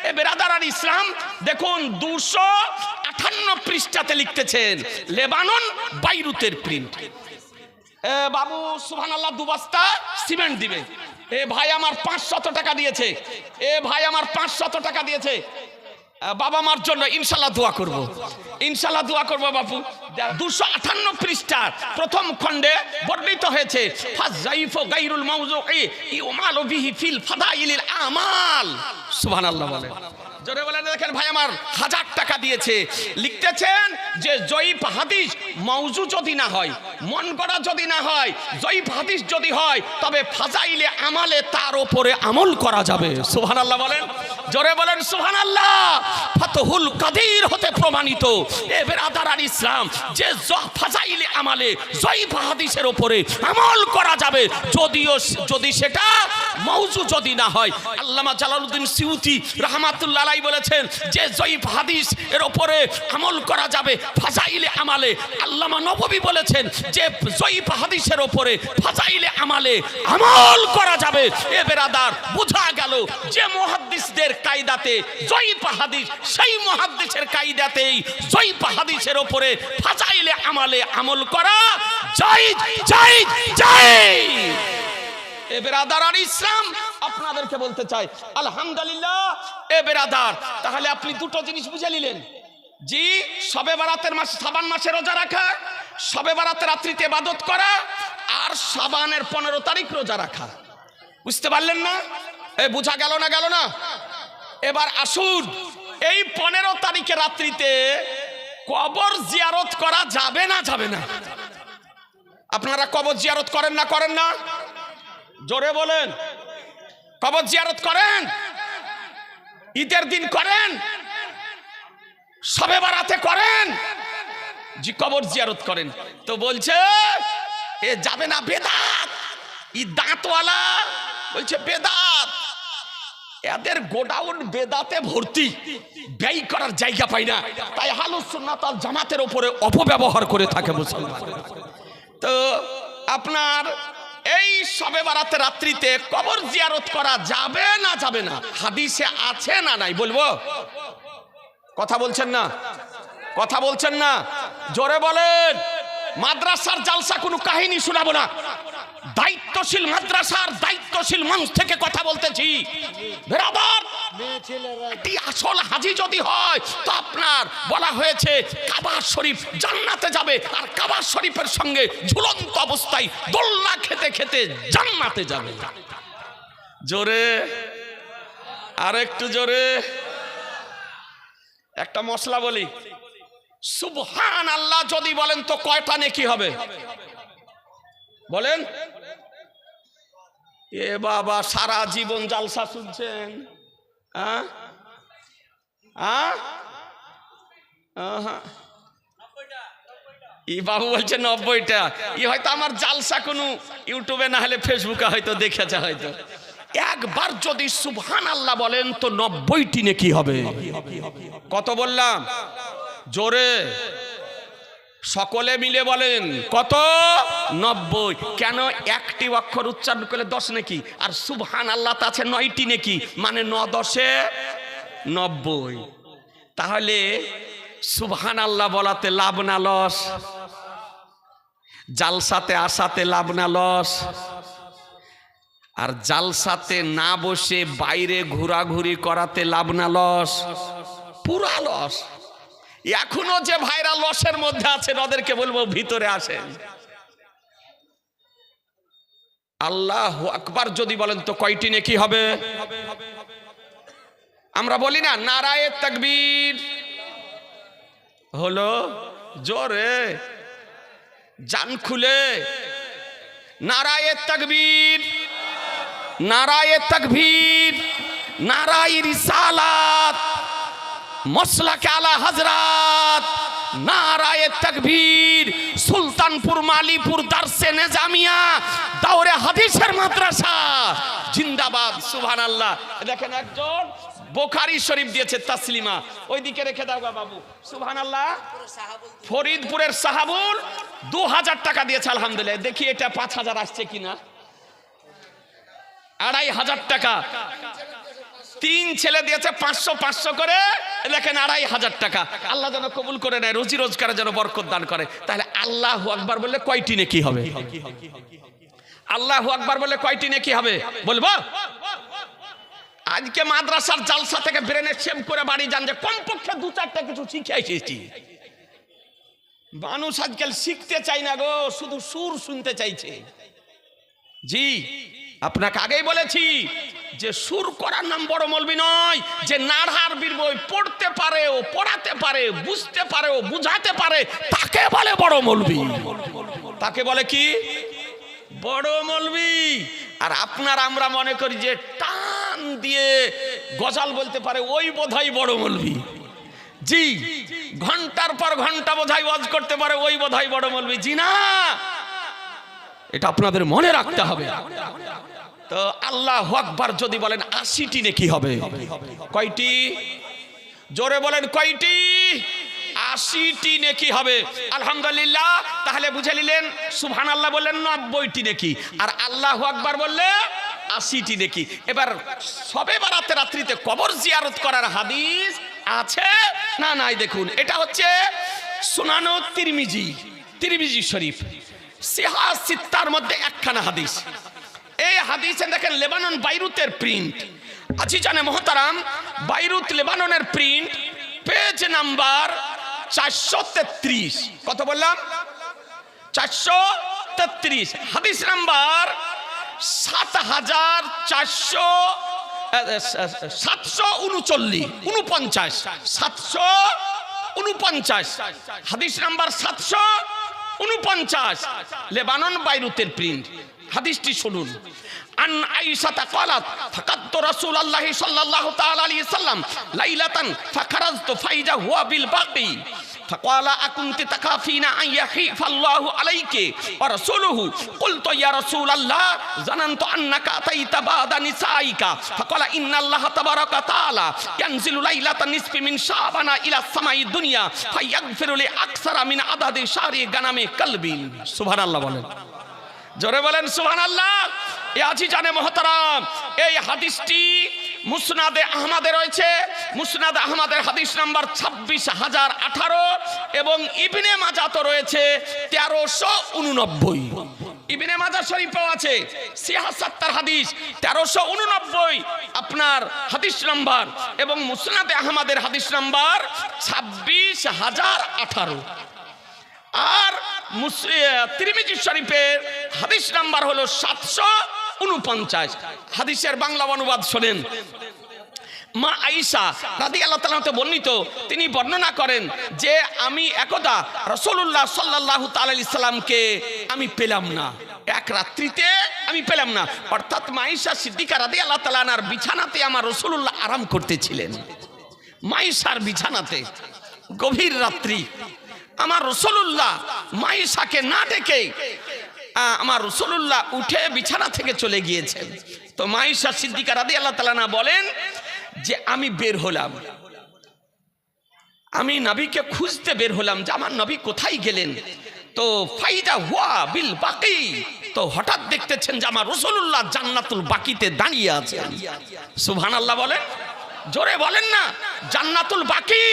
এ ব্রাদার আর ইসলাম, দেখুন 258 পৃষ্ঠাতে লিখতেছেন, লেবানন বাইরুতের প্রিন্ট। বাবু সুবহানাল্লাহ, 2 বস্তা সিমেন্ট দিবে। এ ভাই আমার 500 টাকা দিয়েছে, এ ভাই আমার 500 টাকা দিয়েছে। বাবা মার জন্য ইনশাল্লাহ দোয়া করব, ইনশাল্লাহ দোয়া করব বাপু। 258 পৃষ্ঠা প্রথম খণ্ডে বর্ণিত হয়েছে ফাযাইফু গায়রুল মাওযুই ইউমালু বিহি ফিল ফাদাইলিল আমাল। সুবহানাল্লাহ বলেন, জোরে বলেন। দেখেন ভাই আমার 1000 টাকা দিয়েছে, লিখতেছেন যে জয়ীফ হাদিস মাওযু যদি না হয়, মন গড়া যদি না হয়, জয়ীফ হাদিস যদি হয় তবে ফাজাইলে আমালে তার উপরে আমল করা যাবে। সুবহানাল্লাহ বলেন, জোরে বলেন সুবহানাল্লাহ। ফাতহুল কাদির হতে প্রমাণিত এ ব্রাদার আর ইসলাম যে ফাজাইলে আমালে জয়ীফ হাদিসের উপরে আমল করা যাবে, যদিও যদি সেটা মাওযু যদি না হয়। আল্লামা জালালউদ্দিন সিউতি রাহমাতুল্লাহ আলাইহি বলেছেন যে জয়ীফ হাদিস এর উপরে আমল করা যাবে ফাজাইলে আমালে। আল্লামা নববী বলেছেন যে জয়ীফ হাদিসের উপরে ফাজাইলে আমালে আমল করা যাবে। এ ব্রাদার, বোঝা গেল যে মুহাদ্দিসদের কায়দাতে জয়ীফ হাদিস, সেই মুহাদ্দিসের কায়দাতেই জয়ীফ হাদিসের উপরে ফাজাইলে আমালে আমল করা জায়েজ জায়েজ জায়েজ। এ ব্রাদার আর ইসলাম, আপনাদেরকে বলতে চাই আলহামদুলিল্লাহ। এ ব্রাদার, তাহলে আপনি দুটো জিনিস বুঝে নিলেন। জি, শবে বারাতের মাস, শাবান মাসে রোজা রাখা, শবে বারাতের রাত্রিতে ইবাদত করা, আর শাবানের 15 তারিখ রোজা রাখা। বুঝতে পারলেন না? এ বুঝা গেল না? গেল না? এবার আসুন, এই 15 তারিখে রাত্রিতে কবর জিয়ারত করা যাবে না? যাবে না? আপনারা কবর জিয়ারত করেন না করেন না? জোরে বলেন। কবর জিয়ারত করেন? ঈদের দিন করেন? শবে বারাতে করেন? জি, কবর জিয়ারত করেন। তো বলছে এ যাবে না, বেদাত। ই দাঁতওয়ালা বলছে বেদাত। এদের গোডাউন বেদাতে ভর্তি, ব্যয় করার জায়গা পায় না, তাই আহলুস সুন্নাত ওয়াল জামাতের উপরে অপব্যবহার করে থাকে মুসলমান। তো আপনার এই শবে বারাতে রাত্রিতে কবর জিয়ারত করা যাবে না যাবে না? হাদিসে আছে না নাই? বলবো? কথা বলছেন না? কথা বলছেন না? জোরে বলেন। মাদ্রাসার জালসা কোনো কাহিনী শোনাবো না, দায়িত্বশীল মাদ্রাসার দায়িত্বশীল মানুষ থেকে কথা বলতেছি। বেরাদার, এটি আসল হাজি যদি হয় তো আপনার বলা হয়েছে কাবা শরীফ জান্নাতে যাবে, আর কাবা শরীফের সঙ্গে ঝুলন্ত অবস্থায় দোলনা খেতে খেতে জান্নাতে যাবে। জোরে, আর একটু জোরে। একটা মশলা বলি, সুবহান আল্লাহ যদি বলেন তো কয়টা নেকি হবে? বলেন। এ বাবা, সারা জীবন জালসা শুনছেন? ই বাবু বলছে 90টা। ই হয়তো আমার জালসা কোনো ইউটিউবে না হলে ফেসবুকে হয়তো দেখেছে হয়তো। একবার যদি সুবহান আল্লাহ বলেন তো 90টি নেকি হবে। কত বললাম? জোরে সকলে মিলে বলেন। কত? 90। কেন? একটি অক্ষর উচ্চারণ করলে 10 নেকি, আর সুবহান আল্লাহ তা আছে 9টি নেকি, মানে 9 10 90। তাহলে সুবহান আল্লাহ বলাতে লাভ না লস? জালসাতে আসাতে লাভ না লস? আর জালসাতে না বসে বাইরে ঘোরাঘুরি করাতে লাভ না লস? পুরা লস। এখনো যে ভাইরা লসের মধ্যে আছেন ওদেরকে বলবো ভিতরে আসেন। আল্লাহু আকবার যদি বলেন তো কয়টি নেকি হবে? আমরা বলি না নারায়ে তাকবীর? হলো জোরে, জান খুলে নারায়ে তাকবীর, নারায়ে তাকবীর, নারায়ে রিসালাত, মসলাকে আলা হযরত, নারায়ে তাকবীর, সুলতানপুর মালিপুর দারসে নিজামিয়া দাওরে হাদিসের মাদ্রাসা জিন্দাবাদ। সুবহানাল্লাহ। দেখেন একজন বুখারী শরীফ দিয়েছে তাসলিমা, ওইদিকে রেখে দাও গা বাবু। সুবহানাল্লাহ। ফরিদপুরের সাহাবুল 2000 টাকা দিয়েছে, আলহামদুলিল্লাহ। দেখি এটা 5000 আসছে কিনা। 2500 টাকা। 3 ছেলে দিয়েছে 500 500 করে। দেখেন 2500 টাকা। আল্লাহ যেন কবুল করে নেয়, রুজি রোজগারে যেন বরকত দান করে। তাহলে আল্লাহু আকবার বললে কয়টি নেকি হবে? আল্লাহু আকবার বললে কয়টি নেকি হবে? বলবো? আজকে মাদ্রাসার জালসা থেকে ব্রেনের সেম করে বাড়ি যান, যে কমপক্ষে 2-4টা কিছু শিখে এসেছি। মানুষ আজকাল শিখতে চাই না গো, শুধু সুর শুনতে চাইছে। জি, আপনাকে আগেই বলেছি যে সুর করার নাম বড় মৌলবি নয়। যে নাড়ার বীর বই পড়তে পারে, ও পড়াতে পারে, বুঝতে পারে, ও বুঝাতে পারে, তাকে বলে বড় মৌলবি। তাকে বলে কি? বড় মৌলবি। আর আপনার আমরা মনে করি যে টান দিয়ে গজল বলতে পারে ওই বোধহয় বড় মৌলবি। জি, ঘন্টার পর ঘন্টা বোধহয় ওয়াজ করতে পারে ওই বোধহয় বড় মৌলবি। জি না, এটা আপনাদের মনে রাখতে হবে। তো আল্লাহু আকবার যদি বলেন 80টি নেকি হবে। কয়টি? জোরে বলেন কয়টি? 80টি নেকি হবে। আলহামদুলিল্লাহ। তাহলে বুঝে নিলেন সুবহানাল্লাহ বললেন 90টি নেকি, আর আল্লাহু আকবার বললে 80টি নেকি। এবার শবে বারাতে রাত্রিতে কবর জিয়ারত করার হাদিস আছে না নাই? দেখুন, এটা হচ্ছে সুনানো তিরমিজি, তিরমিজি শরীফ সিহা সিত্তার মধ্যে একখানা হাদিস। এই হাদিসে দেখেন লেবানন বাইরুতের প্রিন্ট। আজিজানে মোহতারাম, বাইরুত লেবাননের প্রিন্ট, পেজ নাম্বার 433। কত বললাম? 433। হাদিস নাম্বার 749। হাদিস নাম্বার 49 লেবানন বাইরুতের প্রিন্ট। হাদিসটি শুনুন। আন আয়েশা قالت فقدت رسول الله صلى الله تعالى عليه وسلم ليلة فخرجت فإذا هو بالباقي فقال أكنت تخافين أن يخيف الله عليك ورسوله قلت يا رسول الله ظننت أنك أتيت بعد نسائك فقال إن الله تبارك وتعالى ينزل ليلة النصف من شعبان إلى السماء الدنيا فيغفر لأكثر من عدد شعر غنم قلبي سبحان الله বলেন জোরে বলেন সুবহানাল্লাহ। এ আজিজানে মুহতারাম, এই হাদিসটি মুসনাদে আহমদে রয়েছে। মুসনাদে আহমদের হাদিস নাম্বার 26,018 এবং ইবনে মাজাতে রয়েছে 1389। ইবনে মাজাহ শরীফেও আছে 76 হাদিস 1389 আপনার হাদিস নাম্বার, এবং মুসনাদে আহমদের হাদিস নাম্বার 26,018। আর তিরমিজি শরীফের হাদিস নাম্বার হলো 749। হাদিসের বাংলা অনুবাদ শোনেন। মা আয়েশা রাদিয়াল্লাহু তাআলা হতে বর্ণিত, তিনি বর্ণনা করেন যে আমি একদা রাসূলুল্লাহ সাল্লাল্লাহু তাআলা আলাইহি সাল্লামকে আমি পেলাম না, এক রাত্রিতে আমি পেলাম না। অর্থাৎ মা আয়েশা সিদ্দিকা রাদিয়াল্লাহু তাআলা আনহার বিছানাতে আমার রাসূলুল্লাহ আরাম করতেছিলেন। মা আয়েশার বিছানাতে গভীর রাত্রি আমার রাসূলুল্লাহ মা আয়েশাকে না ডেকে আমার রাসূলুল্লাহ উঠে বিছানা থেকে চলে গিয়েছেন। তো মা আয়েশা সিদ্দিকা রাদিয়াল্লাহু তাআলা আনহা বলেন যে আমি বের হলাম, আমি নবীকে খুঁজতে বের হলাম যে আমার নবী কোথায় গেলেন। তো ফাইদা হুয়া বিল বাকি, তো হঠাৎ দেখতেছেন যে আমার রাসূলুল্লাহ জান্নাতুল বাকিতে দাঁড়িয়ে আছেন। সুবহানাল্লাহ বলেন, জোরে বলেন না। জান্নাতুল বাকি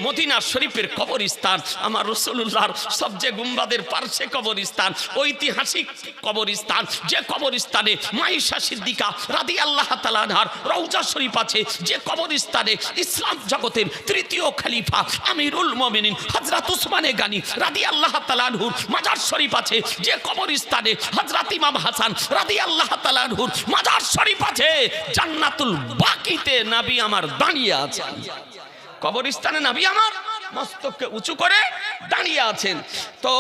মদিনা শরীফের কবরস্থান, আমার রাসূলুল্লাহর সবচেয়ে গুম্বাদের পার্শ্বে কবরস্থান, ঐতিহাসিক কবরস্থান, যে কবরস্থানে মা আয়েশা সিদ্দিকা রাদিয়াল্লাহু তাআলা আনহার রওজা শরীফ আছে, যে কবরস্থানে ইসলাম জগতের তৃতীয় খলিফা আমিরুল মুমিনিন হযরত উসমানে গানি রাদিয়াল্লাহু তাআলা আনহুর মাজার শরীফ আছে, যে কবরস্থানে হযরত ইমাম হাসান রাদিয়াল্লাহু তাআলা আনহুর মাজার শরীফ আছে, জান্নাতুল বাকিতে নবী আমার দাঁড়িয়ে আছেন। কবরস্থানে নবী আমার মস্তককে উঁচু করে দাঁড়িয়ে আছেন। তো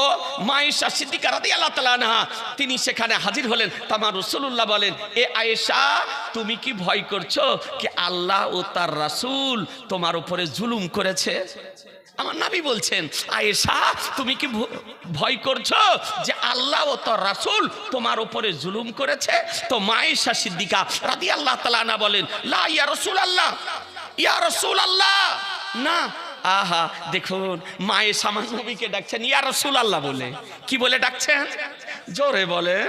মা আয়েশা সিদ্দিকা রাদিয়াল্লাহু তাআলা আনহা তিনি সেখানে হাজির হলেন। আমার রাসূলুল্লাহ বলেন, এ আয়েশা তুমি কি ভয় করছো কি আল্লাহ ও তার রাসূল তোমার উপরে জুলুম করেছে? আমার নবী বলছেন, আয়েশা তুমি কি ভয় করছো যে আল্লাহ ও তার রাসূল তোমার উপরে জুলুম করেছে? তো মা আয়েশা সিদ্দিকা রাদিয়াল্লাহু তাআলা আনহা বলেন, লা ইয়া রাসূলুল্লাহ, ইয়া রাসূলুল্লাহ না। আহা দেখুন, মা আয়েশা আমার নবীকে ডাকছেন ইয়া রাসূলুল্লাহ বলে। কি বলে ডাকছেন? জোরে বলেন,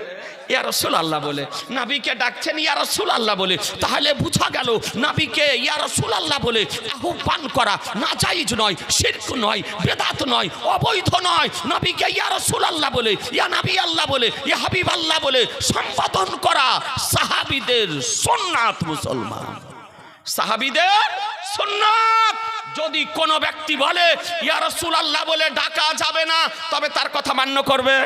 ইয়া রাসূলুল্লাহ বলে। নবীকে ডাকছেন ইয়া রাসূলুল্লাহ বলে। তাহলে বুঝা গেল নবীকে ইয়া রাসূলুল্লাহ বলে আহ্বান করা নাজায়েজ নয়, শিরক নয়, বেদাত নয়, অবৈধ নয়। নবীকে ইয়া রাসূলুল্লাহ বলে, ইয়া নবী আল্লাহ বলে, ইয়া হাবিব আল্লাহ বলে সম্বোধন করা সাহাবীদের সুন্নাত। মুসলমান সাহাবীদের সুন্নাত। যদি কোন ব্যক্তি বলে ইয়া রাসূলুল্লাহ বলে ডাকা যাবে না, তবে তার কথা মান্য করবেন?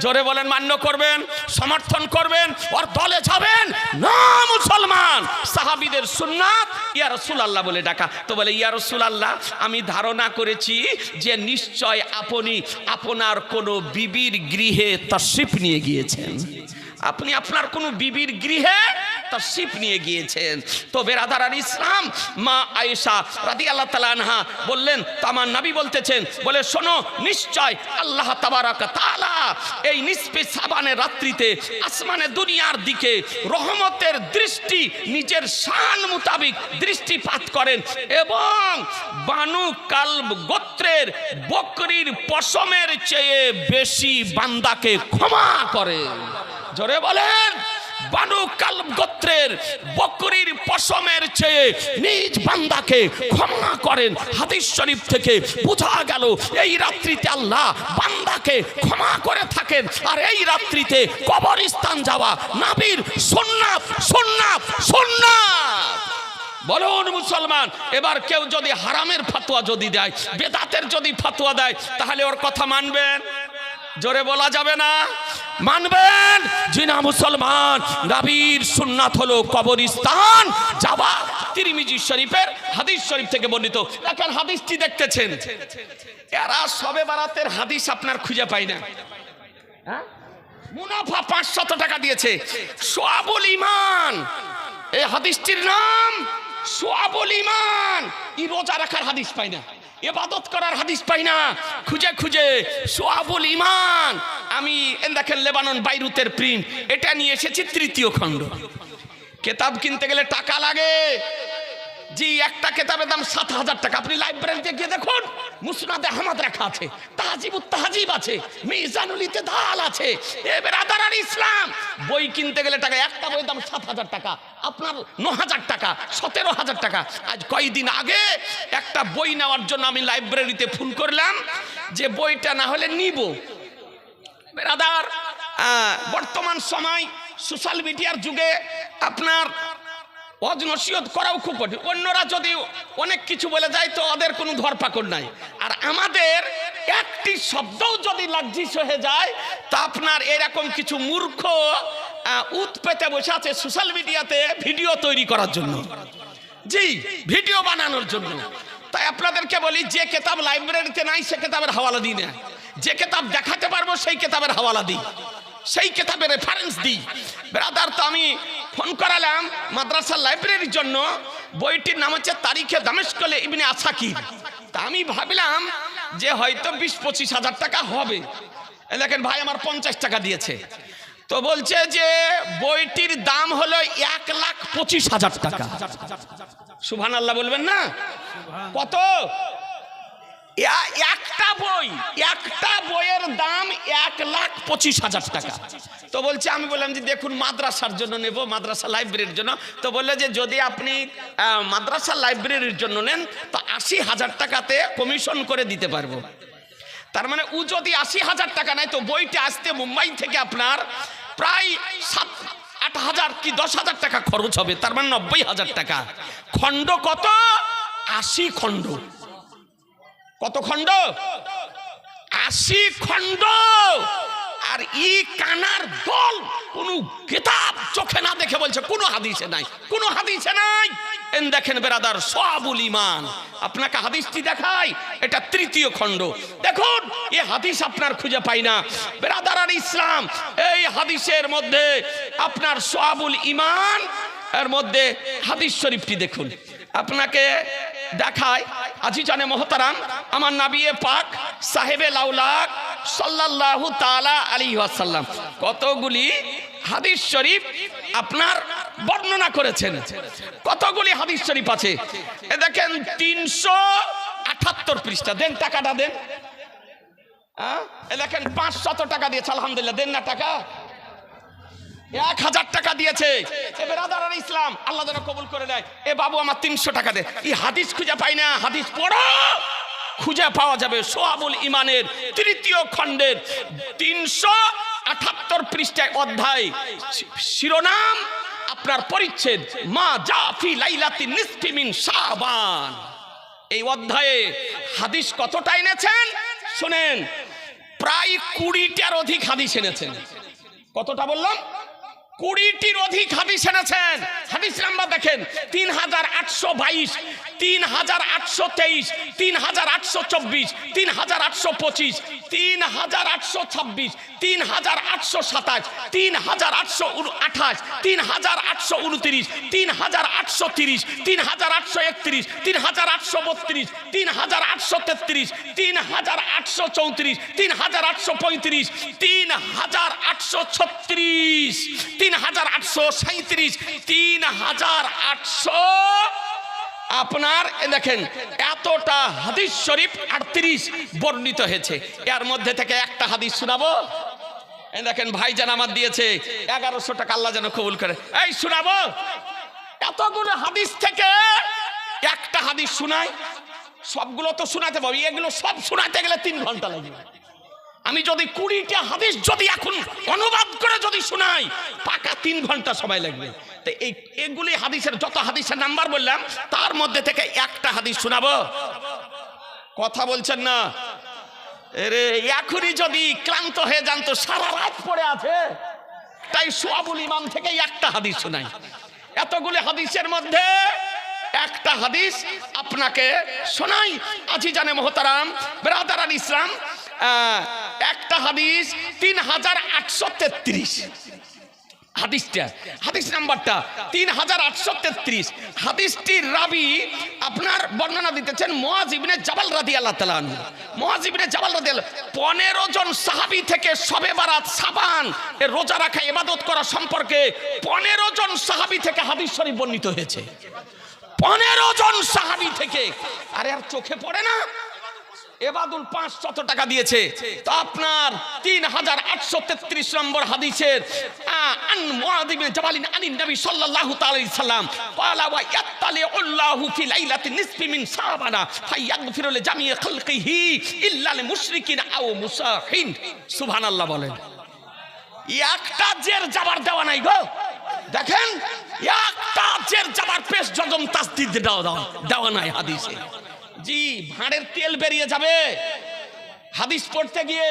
জোরে বলেন, মান্য করবেন, সমর্থন করবেন, ওর দলে যাবেন না? মুসলমান সাহাবীদের সুন্নাত ইয়া রাসূলুল্লাহ বলে ডাকা। তো বলে ইয়া রাসূলুল্লাহ আমি ধারণা করেছি যে নিশ্চয় আপনি আপনার কোন বিবির গৃহে তাশরিফ নিয়ে গিয়েছেন, আপনি আপনার কোন বিবির গৃহে তাশরিফ নিয়ে গিয়েছেন। তো বেরাদারান ইসলাম, মা আয়েশা রাদিয়াল্লাহু তাআলা আনহা বললেন, আমার নবী বলতেছেন, বলে শোনো নিশ্চয় আল্লাহ তাবারাক তাআলা এই নিসফে শাবানের রাত্রিতে আসমানে দুনিয়ার দিকে রহমতের দৃষ্টি নিজের শান মোতাবেক দৃষ্টিপাত করেন এবং বানু কালব গোত্রের বকরির পশমের চেয়ে বেশি বান্দাকে ক্ষমা করেন। জোরে বলেন, বানু কালব গোত্রের বকরির পশমের চেয়ে নিজ বান্দাকে ক্ষমা করেন। হাদিস শরীফ থেকে বোঝা গেল এই রাত্রিতে আল্লাহ বান্দাকে ক্ষমা করে থাকেন। আর এই রাত্রিতে কবরস্থান যাওয়া নবীর সুন্নাত, সুন্নাত, সুন্নাত। বলুন মুসলমান, এবার কেউ যদি হারামের ফতোয়া যদি দেয়, বেদাতের যদি ফতোয়া দেয়, তাহলে ওর কথা মানবেন? জোরে বলা যাবে না, মানবেন? জি না মুসলমান, নবীর সুন্নাত হলো কবরস্থান যাওয়া। তিরমিজি শরীফের হাদিস শরীফ থেকে বর্ণিত। এখন হাদিসটি দেখতেছেন, এরা সবে বারাতের হাদিস আপনার খুঁজে পায় না। হ্যাঁ, মুনাফা 500 টাকা দিয়েছে, সোয়াবুল ঈমান, এই হাদিসটির নাম সোয়াবুল ঈমান। এই রোজা রাখার হাদিস পাই না, ইবাদত করার হাদিস পাই না, খুঁজে খুঁজে সোয়াবুল ঈমান। আমি দেখেন লেবানন বাইরুতের প্রিন্ট, এটা নিয়ে এসেছি 3য় খণ্ড। কেতাব কিনতে গেলে টাকা লাগে জি, একটা কেতাবের দাম 7000 টাকা। আপনি লাইব্রেরিতে গিয়ে দেখুন, মুসনাদে আহমদ রাখা আছে, তাহজিবুত তাহজিব আছে, মিজানুল ইতিদাল আছে। এ বেরাদারান ইসলাম, বই কিনতে গেলে টাকা, একটা বইয়ের দাম 7000 টাকা, আপনার 9000 টাকা, 17000 টাকা। আজ কয়েকদিন আগে একটা বই নেওয়ার জন্য আমি লাইব্রেরিতে ফোন করলাম যে বইটা না হলে নিব। বেরাদার, বর্তমান সময় সোশ্যাল মিডিয়ার যুগে আপনার ওয়াজ নসিহত করাও খুব কঠিন। অন্যরা যদি অনেক কিছু বলে যায় তো ওদের কোনো ধরপাকড় নাই, আর আমাদের একটি শব্দও যদি লাজ্জিস হয়ে যায় তা আপনার এরকম কিছু মূর্খ উৎপেতে বসে আছে সোশ্যাল মিডিয়াতে ভিডিও তৈরি করার জন্য, জি, ভিডিও বানানোর জন্য। তাই আপনাদেরকে বলি, যে কেতাব লাইব্রেরিতে নাই সে কেতাবের হাওয়ালা দিই না, যে কেতাব দেখাতে পারবো সেই কেতাবের হাওয়ালা দিই, সেই কেতাবের রেফারেন্স দিই। ব্রাদার, তো আমি ফোন করালাম মাদ্রাসা লাইব্রেরির জন্য, বইটির নাম হচ্ছে তারিখে দামেস্কলে ইবনে আসাকির। তা আমি ভাবলাম যে হয়তো 20-25 হাজার টাকা হবে। দেখেন ভাই আমার 50 টাকা দিয়েছে, তো বলছে যে বইটির দাম হলো 1,25,000 টাকা। সুবহানাল্লাহ বলবেন না? কত? একটা বইয়ের দাম 1,25,000 টাকা। তো বলছে, আমি বললাম যে দেখুন মাদ্রাসার জন্য নেব, মাদ্রাসা লাইব্রেরির জন্য। তো বললে যে যদি আপনি মাদ্রাসা লাইব্রেরির জন্য নেন তো 80,000 টাকাতে কমিশন করে দিতে পারবো। তার মানে ও যদি 80,000 টাকা নেয় তো বইটা আসতে মুম্বাই থেকে আপনার প্রায় 7-8,000 কি 10,000 টাকা খরচ হবে, তার মানে 90,000 টাকা। খণ্ড কত? 80 খণ্ড। কত খণ্ড? 80 খণ্ড। আর ই কানার দল কোন কিতাব চোখে না দেখে বলছে কোনো হাদিসে নাই, কোনো হাদিসে নাই। দেখেন বেরাদার, সোয়াবুল ঈমান, আপনাকে হাদিসটি দেখাই, এটা 3য় খণ্ড। দেখুন এই হাদিস আপনার খুঁজে পাই না। বেরাদার আর ইসলাম, এই হাদিসের মধ্যে আপনার সোয়াবুল ঈমান এর মধ্যে হাদিস শরীফটি দেখুন, আপনাকে দেখায়। আজিজানে মোহতারাম, আমার নবী পাক সাহেবে লাউলাক সাল্লাল্লাহু তাআলা আলাইহি ওয়াসাল্লাম কতগুলি হাদিস শরীফ আপনার বর্ণনা করেছেন। কতগুলি হাদিস শরীফ আছে, এ দেখেন 378 পৃষ্ঠা। দেন টাকাটা দেন। এ দেখেন 500 টাকা দিয়েছে, আলহামদুলিল্লাহ। দেন না টাকা, 1000 টাকা দিয়েছে। এ বেরাদার আর ইসলাম, আল্লাহ যেন কবুল করে দেয়। এ বাবু আমার 300 টাকা দে। এই হাদিস খুঁজে পাই না, হাদিস পড়ো, খুঁজে পাওয়া যাবে। সোয়াবুল ঈমানের 3য় খণ্ডের 378 পৃষ্ঠায় অধ্যায়, শিরোনাম আপনার পরিচ্ছেদ মা জাফি লাইলাতিন নিসফি মিন শাবান। এই অধ্যায়ে হাদিস কতটা এনেছেন শুনেন, প্রায় 20টার অধিক হাদিস এনেছেন। কতটা বললাম? 20টির অধিক হাদিস এনেছেন। হাদিস নাম্বার দেখেন 3822, 3823, 3824, 3825, 3826, 3827, 3828, 3829, 3830, 3831, 3832, 3833, 3834, 3835, 3836, 3837, 3800 আপনার দেখেন এতটা হাদিস শরীফ 38 বর্ণিত হয়েছে। এর মধ্যে থেকে একটা হাদিস শোনাবো। দেখেন ভাইজান আমার দিয়েছে 1100 টাকা, আল্লাহ যেন কবুল করে। এই শোনাবো, এতগুলো হাদিস থেকে একটা হাদিস শোনাই। সবগুলো তো শোনাতে পারবি, এগুলো সব শোনাতে গেলে 3 ঘন্টা লাগবে। আমি যদি 20টা হাদিস যদি এখন অনুবাদ করে যদি শোনাই পাকা 3 ঘন্টা সময় লাগবে। তো এইগুলি হাদিসের যত হাদিসের নাম্বার বললাম তার মধ্যে থেকে একটা হাদিস শোনাবো। কথা বলছেন না? এরে এখনই যদি ক্লান্ত হয়ে যান তো সারা রাত পড়ে আছে, তাই সোয়াবুল ঈমান থেকে একটা হাদিস শোনাই। এতগুলি হাদিসের মধ্যে একটা হাদিস আপনাকে শোনাই। আজি জানে মোহতারাম ব্রাদারান ইসলাম, একটা হাদিস 3833, হাদিস নাম্বারটা 3833। হাদিসটির রাবি আপনার বর্ণনা দিতেছেন মুআজ ইবনে জাবাল রাদিয়াল্লাহু তাআলা আনহু। মুআজ ইবনে জাবাল রাদিয়াল্লাহু 15 জন সাহাবী থেকে শবে বারাত সাবান এর রোজা রাখা ইবাদত করা সম্পর্কে 15 জন সাহাবী থেকে হাদিস শরীফ বর্ণিত হয়েছে। 15 জন সাহাবী থেকে। আরে আর চোখে পড়ে না? এবাদুল 500 টাকা দিয়েছে, তো আপনার 3833 নম্বর হাদিসের আন মুআয ইবনে জাবালিন আনিন নবী সাল্লাল্লাহু তাআলা আলাইহি সাল্লাম ক্বালা ওয়া ইয়াত্তালিউল্লাহু ফি লাইলাতিন নিসফি মিন শাবানা ফায়াগফিরু লিজামি খালকিহি ইল্লা লিল মুশরিকিন আও মুসাহিন। সুবহানাল্লাহ বলেন। একটা জের জাবার দেওয়া নাই গো, দেখেন একটা জের জাবার পেশ জজম তাসদীদ দেওয়া নাই হাদিসে। জি ভাঁড়ের তেল বেরিয়ে যাবে হাদিস পড়তে গিয়ে।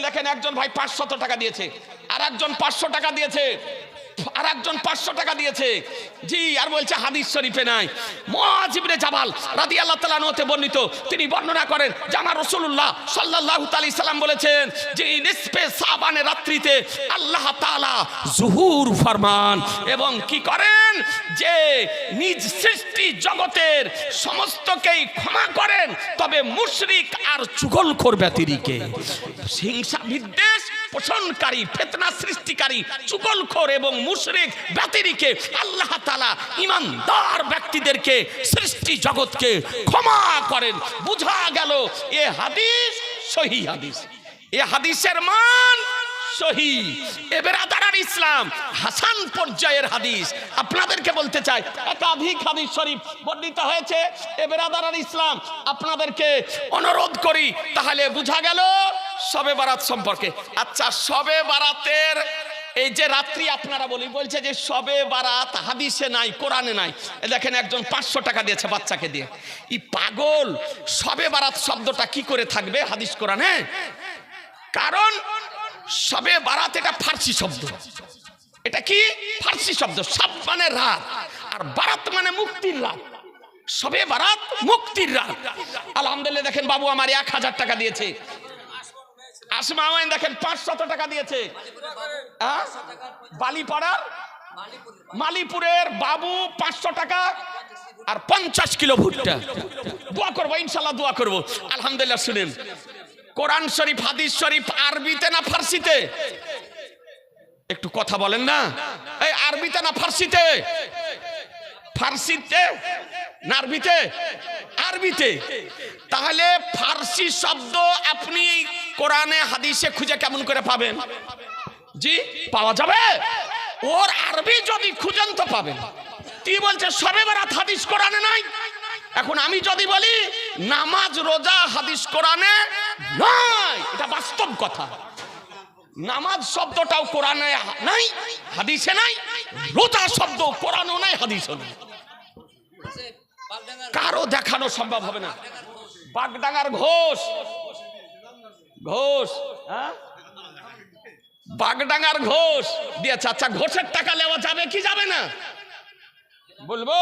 দেখেন একজন ভাই 500 টাকা দিয়েছে, আর একজন 500 টাকা দিয়েছে, আর একজন 500 টাকা দিয়েছে। জি আর বলছে হাদিস শরীফে নাই। মুআয ইবনে জাবাল রাদিয়াল্লাহু তাআলা আনহু বর্ণিত, তিনি বর্ণনা করেন যে আমার রাসূলুল্লাহ সাল্লাল্লাহু তাআলা সাল্লাম বলেছেন যে নিসফে শাবানের রাত্রিতে আল্লাহ তাআলা যুহুর ফরমান এবং কি করেন যে নিজ সৃষ্টি জগতের সমস্তকেই ক্ষমা করেন, তবে মুশরিক আর চুগলখোর ব্যতিরিকে, হিংসা বিদ্বেষ পোষণকারী, ফিতনা সৃষ্টিকারী, চুগলখোর এবং মুশরিক ব্যতিরিকে আল্লাহ তাআলা ঈমানদার ব্যক্তিদেরকে সৃষ্টি জগৎকে ক্ষমা করেন। বুঝা গেল এ হাদিস সহিহ হাদিস, এ হাদিসের মান সহিহ। এ বেরাদারান ইসলাম হাসান পর্যায়ের হাদিস। আপনাদেরকে বলতে চাই একাধিক হাদিস শরীফ বর্ণিত হয়েছে। এ বেরাদারান ইসলাম আপনাদেরকে অনুরোধ করি, তাহলে বুঝা গেল শবে বারাত সম্পর্কে। আচ্ছা শবে বারাতের এই যে রাত্রি আপনারা বলছে যে শবে বারাত হাদিসে নাই, কোরআনে নাই। দেখেন একজন 500 টাকা দিয়েছে বাচ্চাকে দিয়ে। এই পাগল, শবে বারাত শব্দটা কি করে থাকবে হাদিস কোরআনে? কারণ শবে বারাত এটা ফার্সি শব্দ। এটা কি ফার্সি শব্দ? শব মানে রাত, আর বারাত মানে মুক্তির রাত। শবে বারাত মুক্তির রাত। আলহামদুলিল্লাহ দেখেন বাবু আমার 1000 টাকা দিয়েছে। আসমা আওয়াইন দেখেন 500 টাকা দিয়েছে। বালিপাড়ার মালিপুরের বাবু 500 টাকা আর 50 কিলো ভুট্টা। দোয়া করবো ইনশাল্লাহ, দোয়া করবো। আলহামদুলিল্লাহ শুনেন, কোরআন শরীফ হাদিস শরীফ আরবিতে না ফার্সিতে? একটু কথা বলেন না, এই আরবিতে না ফার্সিতে? ফার্সিতে না আরবিতে? আরবিতে। তাহলে ফার্সি শব্দ আপনি কোরআনে হাদিসে খুঁজে কেমন করে পাবেন? জি পাওয়া যাবে। ওর আরবি যদি খুঁজেন তো পাবেন। কি বলছে শবে বারাত হাদিস কোরআনে নাই। এখন আমি যদি বলি নামাজ রোজা হাদিস কোরআনে নাই, এটা বাস্তব কথা। নামাজ শব্দটাও কোরআনে নাই, হাদিসে নাই। রোজা শব্দ কোরআনেও নাই, হাদিসও নাই। কারো দেখানো সম্ভব হবে না। বাগডাঙ্গার ঘোষ, ঘোষ, হ্যাঁ বাগডাঙ্গার ঘোষ দিয়েছে। আচ্ছা ঘোষের টাকা নেওয়া যাবে কি যাবে না বলবো?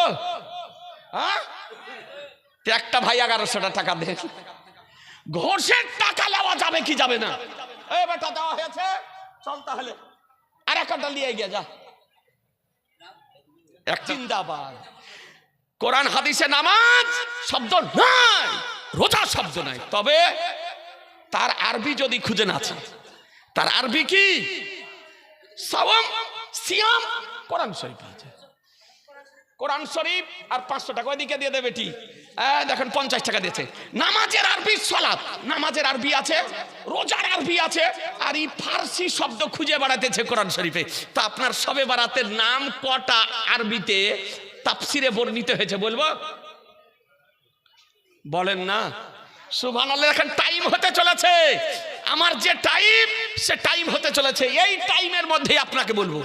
হ্যাঁ একটা ভাই 1100 টাকা দেন। ঘোষের টাকা নেওয়া যাবে কি যাবে না? এই বেটা দেওয়া হয়েছে, চল তাহলে আর একটা নিয়ে গিয়ে যা। এক জিন্দাবাদ। কোরআন হাদিসে নামাজ শব্দ নাই, রোজা শব্দ নাই, তবে তার আরবি যদি খুঁজেন আছে। তার আরবি কি? সাওম, সিয়াম, কোরআন শরীফ আছে। কোরআন শরীফ আর 500 টাকা ওইদিকে দিয়ে দেবে। বেটি দেখেন 50 টাকা দিয়েছে। নামাজের আরবি সালাত, নামাজের আরবি আছে, রোজার আরবি আছে, আর এই ফার্সি শব্দ খুঁজে বেড়াতেছে কোরআন শরীফে। তা আপনার শবে বারাতের নাম কটা আরবিতে তাফসিরে বর্ণিত হয়েছে বলবো? বলেন না। সুবহানাল্লাহ। এখন টাইম হতে চলেছে, আমার যে টাইম সে টাইম হতে চলেছে। এই টাইমের মধ্যে আপনাকে বলবো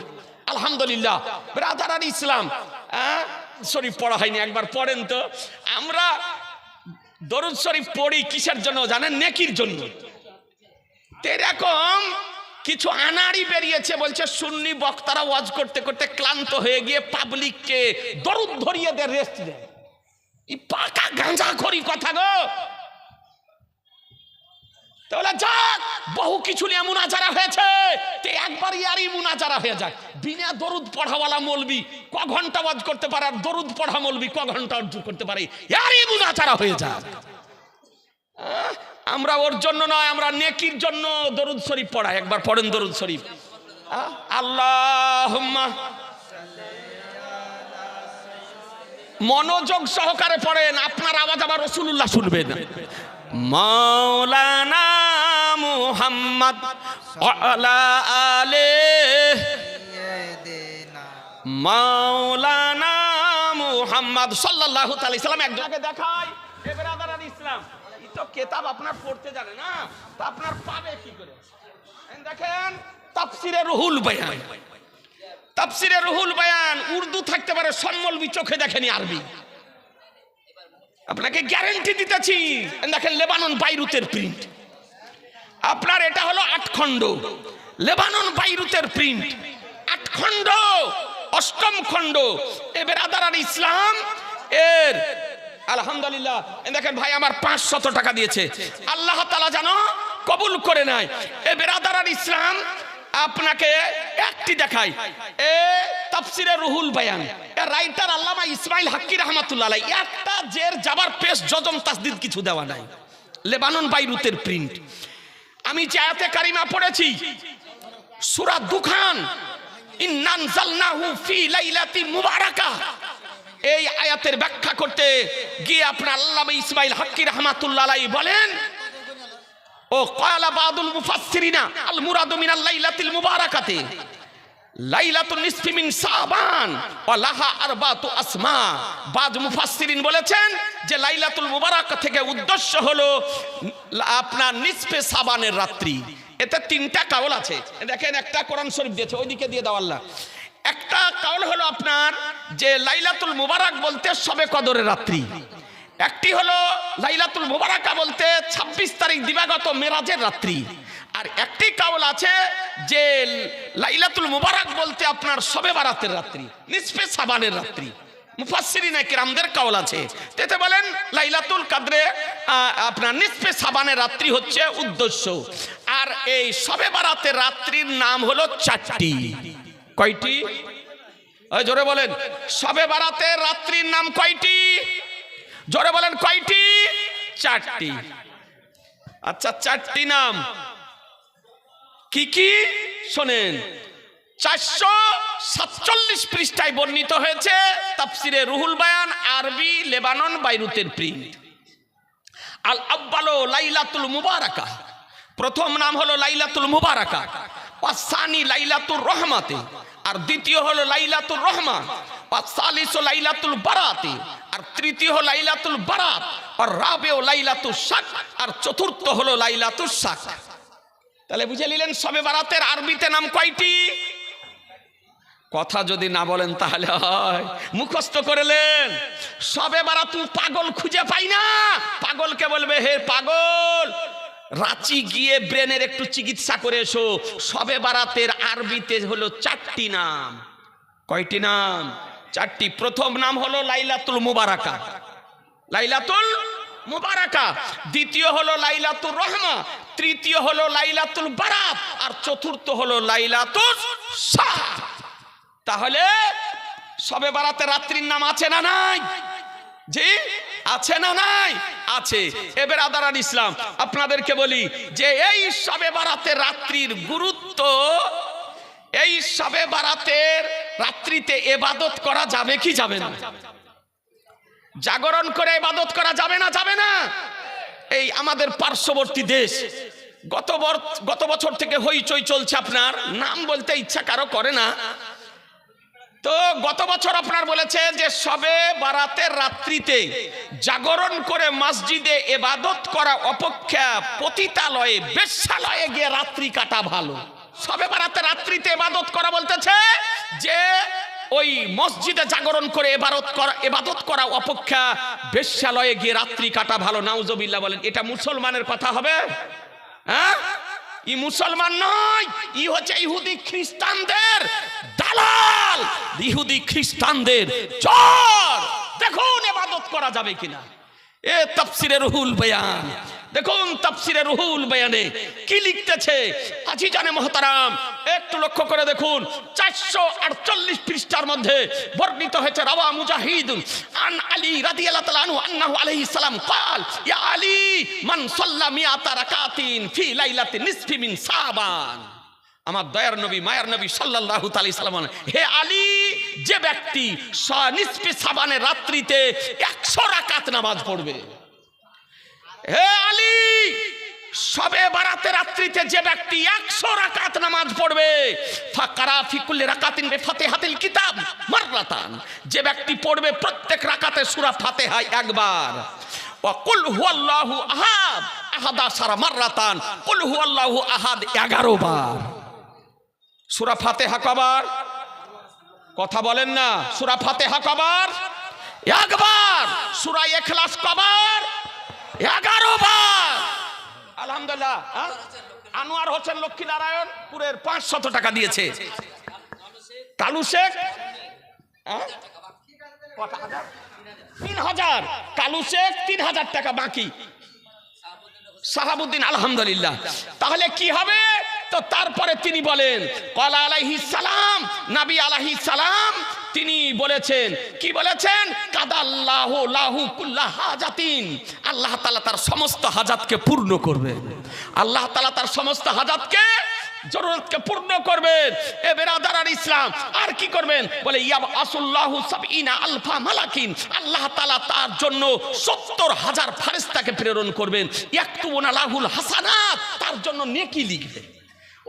আলহামদুলিল্লাহ ব্রাদারান ইসলাম শরীফ পড়া হয়নি, একবার পড়েন তো। আমরা দরুদ শরীফ পড়ি কিসের জন্য জানেন? নেকির জন্য। এরকম কিছু আনাড়ি বেরিয়েছে, বলছে সুন্নি বক্তারা ওয়াজ করতে করতে ক্লান্ত হয়ে গিয়ে পাবলিককে দরুদ ধরিয়ে দেয়, রেস্ট দেয়। পাকা গাঁজা করি কথা গো। তাহলে যাক, বহু কিছু নিয়ে মুনাজারা হয়েছে, তে একবার ইয়ারই মুনাজারা হয়ে যাক। বিনা দরুদ পড়াওয়ালা মৌলবি ক ঘন্টা ওয়াজ করতে পারে, আর দরুদ পড়া মৌলবি ক ঘন্টা ওয়াজ করতে পারে, ইয়ারই মুনাজারা হয়ে যাক। আমরা ওর জন্য নয়, আমরা নেকির জন্য দরুদ শরীফ পড়াই। একবার পড়েন দরুদ শরীফ। আল্লাহুম্মা, মনোযোগ সহকারে পড়েন, আপনার আওয়াজ আবার রাসূলুল্লাহ শুনবেন। মাওলানা মুহাম্মদ ওয়ালা আলিহি মাওলানা মুহাম্মদ সাল্লাল্লাহু আলাইহি সাল্লাম। একজনকে দেখাই, এ ব্রাদার ইসলাম, এই তো কিতাব আপনার পড়তে জানে না, তো আপনার পাবে কি করে? দেখেন তাফসিরে রুহুল বায়ান, তাফসিরে রুহুল বায়ান উর্দু থাকতে পারে, সম্মলবি চোখে দেখেনি আরবি। আপনাকে গ্যারান্টি দিতেছি, দেখেন লেবানন বাইরুতের প্রিন্ট আপনার, এটা হলো 8 খণ্ড, লেবানন বাইরুতের প্রিন্ট 8 খণ্ড, 8ম খণ্ড। এ বেরাদার ইসলাম এর আলহামদুলিল্লাহ, দেখেন ভাই আমার 500 টাকা দিয়েছে, আল্লাহ তাআলা জানো কবুল করে নেয়। এ বেরাদার ইসলাম আপনাকে একটি দেখাই, এ তাফসিরে রুহুল বায়ান, এর রাইটার আল্লামা ইসমাইল হাক্কি রাহমাতুল্লাহ আলাইহি, একটা জের জাবার পেশ জজম তাসদিদ কিছু দেওয়া নাই, লেবানন বাইরুতের প্রিন্ট। আমি যে আয়াতে কারিমা পড়েছি সূরা দুখান, ইন্না আনজালনাহু ফি লাইলাতি মুবারাকাহ, এই আয়াতের ব্যাখ্যা করতে গিয়ে আপনার আল্লামা ইসমাইল হাক্কি রাহমাতুল্লাহ আলাইহি বলেন, ও ক্বালা বাদুল মুফাসসিরিনা আল মুরাদু মিনাল লাইলাতিল মুবারাকাতি লাইলাতুন নিসফি মিন শাবান ওয়া লাহা আরবাতু আসমা। বাদ মুফাসসিরিন বলেছেন যে লাইলাতুল মুবারাকা থেকে উদ্দেশ্য হলো আপনার নিসফে শাবানের রাত্রি। এতে 3টা কাউল আছে, দেখেন একটা কোরআন শরীফ দিয়েছে, ওইদিকে দিয়ে দাও আল্লাহ। একটা কাউল হলো আপনার যে লাইলাতুল মুবারাক বলতে শবে কদরের রাত্রি, একটি হলো লাইলাতুল মুবারাকা বলতে 26 তারিখ দিবাগত মেরাজের রাত্রি, আর একটি কাউল আছে যে লাইলাতুল মুবারাক বলতে আপনার শবে বারাতের রাত্রি, নিসফে শাবানের রাত্রি। মুফাসসিরিন কিরামদের কাউল আছে, তেতে বলেন লাইলাতুল কদরে আপনার নিসফে শাবানের রাত্রি হচ্ছে উদ্দেশ্য। আর এই শবে বারাতের রাত্রির নাম হলো 4টি। কয়টি? ওই জোরে বলেন, শবে বারাতের রাত্রির নাম কয়টি? জোরে বলেন কয়টি? 4টি। আচ্ছা 4টি নাম কি কি শোনেন, 447 পৃষ্ঠায় বর্ণিত হয়েছে তাফসিরে রুহুল বায়ান, আরবি লেবানন বাইরুতের প্রিন্ট। আল আব্বালু লাইলাতুল মুবারাকা, প্রথম নাম হলো লাইলাতুল মুবারাকা, ওয়াসানি লাইলাতুর রহমাতে, আর দ্বিতীয় হলো লাইলাতুর রহমা, ওয়াসালিসু লাইলাতুল বারাতে, আর তৃতীয় হলো লাইলাতুল বারাত, আর রাবিউ লাইলাতুস শাক, আর চতুর্থ হলো লাইলাতুস শাক। তাহলে বুঝে নিলেন শবে বারাতের আরবিতে নাম কয়টি? কথা যদি না বলেন তাহলে হয়, মুখস্থ করলেন। শবে বারাত পাগল খুঁজে পাই না, পাগলকে বলবে হে পাগল, রাঁচি গিয়ে ব্রেনের একটু চিকিৎসা করে এসো। শবে বারাতের আরবিতে হলো 4টি নাম। কয়টি নাম? 4টি। প্রথম নাম হলো লাইলাতুল মুবারাকা, লাইলাতুল মুবারাকা, দ্বিতীয় হলো লাইলাতুর রহমা, তৃতীয় হলো লাইলাতুল বারাত, আর চতুর্থ হলো লাইলাতুস শাক। তাহলে শবে বারাতের রাত্রির নাম আছে না নাই? জি আছে না নাই? আছে। এবার আদারান ইসলাম আপনাদেরকে বলি যে এই শবে বারাতের রাত্রির গুরুত্ব, এই শবে বারাতের রাত্রিতে ইবাদত করা যাবে কি যাবে না? জাগরণ করে ইবাদত করা যাবে না? যাবে না। এই আমাদের পার্শ্ববর্তী দেশ গত বছর থেকে হইচই চলছে, আপনার নাম বলতে ইচ্ছা কারো করে না। তো গত বছর আপনার বলেছে যে শবে বারাতের রাত্রিতে জাগরণ করে মসজিদে ইবাদত করা অপেক্ষা পতিতালয়ে বেশ্যালয়ে গিয়ে রাত্রি কাটা ভালো। শবে বারাতের রাত্রিতে ইবাদত করা বলতেছে যে ওই মসজিদে জাগরণ করে ইবাদত করা অপেক্ষা বেশ্যালয়ে গিয়ে রাত্রি কাটা ভালো। নাউজুবিল্লাহ বলেন। এটা মুসলমানের কথা হবে? হ্যাঁ, ই মুসলমান নয়, ই হচ্ছে ইহুদি খ্রিস্টানদের দালাল, ইহুদি খ্রিস্টানদের চোর, দেখুন ইবাদত করা যাবে কিনা। এ তাফসিরে রুহুল বয়ান, দেখুন তাফসিরে রুহুল বয়ানে কি লিখতেছে আজিজানে মুহতারাম, একটু লক্ষ্য করে দেখুন 448 পৃষ্ঠার মধ্যে বর্ণিত হয়েছে রাওয়া মুজাহিদ আন আলী রাদিয়াল্লাহু তাআলা আনহু আন্নাহু আলাইহিস সালাম قال ইয়া আলী মান সাল্লা মিআতা রাকাতিন ফি লাইলাতি নিসফি মিন শাবান। আমার দয়ার নবী মায়ার নবী সাল্লাল্লাহু তাআলা সাল্লাম, হে আলী, যে ব্যক্তি নিসফে শাবানের রাত্রিতে 100 রাকাত নামাজ পড়বে, হে আলী, শবে বারাতের রাত্রিতে যে ব্যক্তি 100 রাকাত নামাজ পড়বে, ফাকারা ফি কুল্লি রাকাতিন বিফাতিহাতিল কিতাব মাররাতান, যে ব্যক্তি পড়বে প্রত্যেক রাকাতে সূরা ফাতিহা একবার, ওয়া কুল হুয়াল্লাহু আহাদ আহাদাশারা মাররাতান, কুল হুয়াল্লাহু আহাদ 11 বার। সূরা ফাতিহা কবার? কথা বলেন না। সূরা ফাতিহা কবার? একবার। সূরা ইখলাস কবার? 11 বার। আলহামদুলিল্লাহ। আনোয়ার হোসেন লক্ষ্মীনারায়ণপুরের 500 টাকা দিয়েছে। কালু শেখ 3000, কালু শেখ 3000 টাকা বাকি। সাহাবুদ্দিন আলহামদুলিল্লাহ। তাহলে কি হবে? তো তারপরে তিনি বলেন ক্বালা আলাইহিস সালাম, নবী আলাইহিস সালাম তিনি বলেছেন, কি বলেছেন? কাদাল্লাহু লাহু কুল্লা হাজাতিন, আল্লাহ তাআলা তার সমস্ত হাজাতকে পূর্ণ করবেন। আল্লাহ তাআলা তার সমস্ত হাজাতকে, জরুরতকে পূর্ণ করবেন। এ বেরাদারান ইসলাম, আর কি করবেন? বলে ইয়াবআসুল্লাহু ৭০ আলফা মালাকিন, আল্লাহ তাআলা তার জন্য ৭০,০০০ ফেরেশতাকে প্রেরণ করবেন। ইয়াকতুবুনা লাহুল হাসানাত, তার জন্য নেকি লিখবে।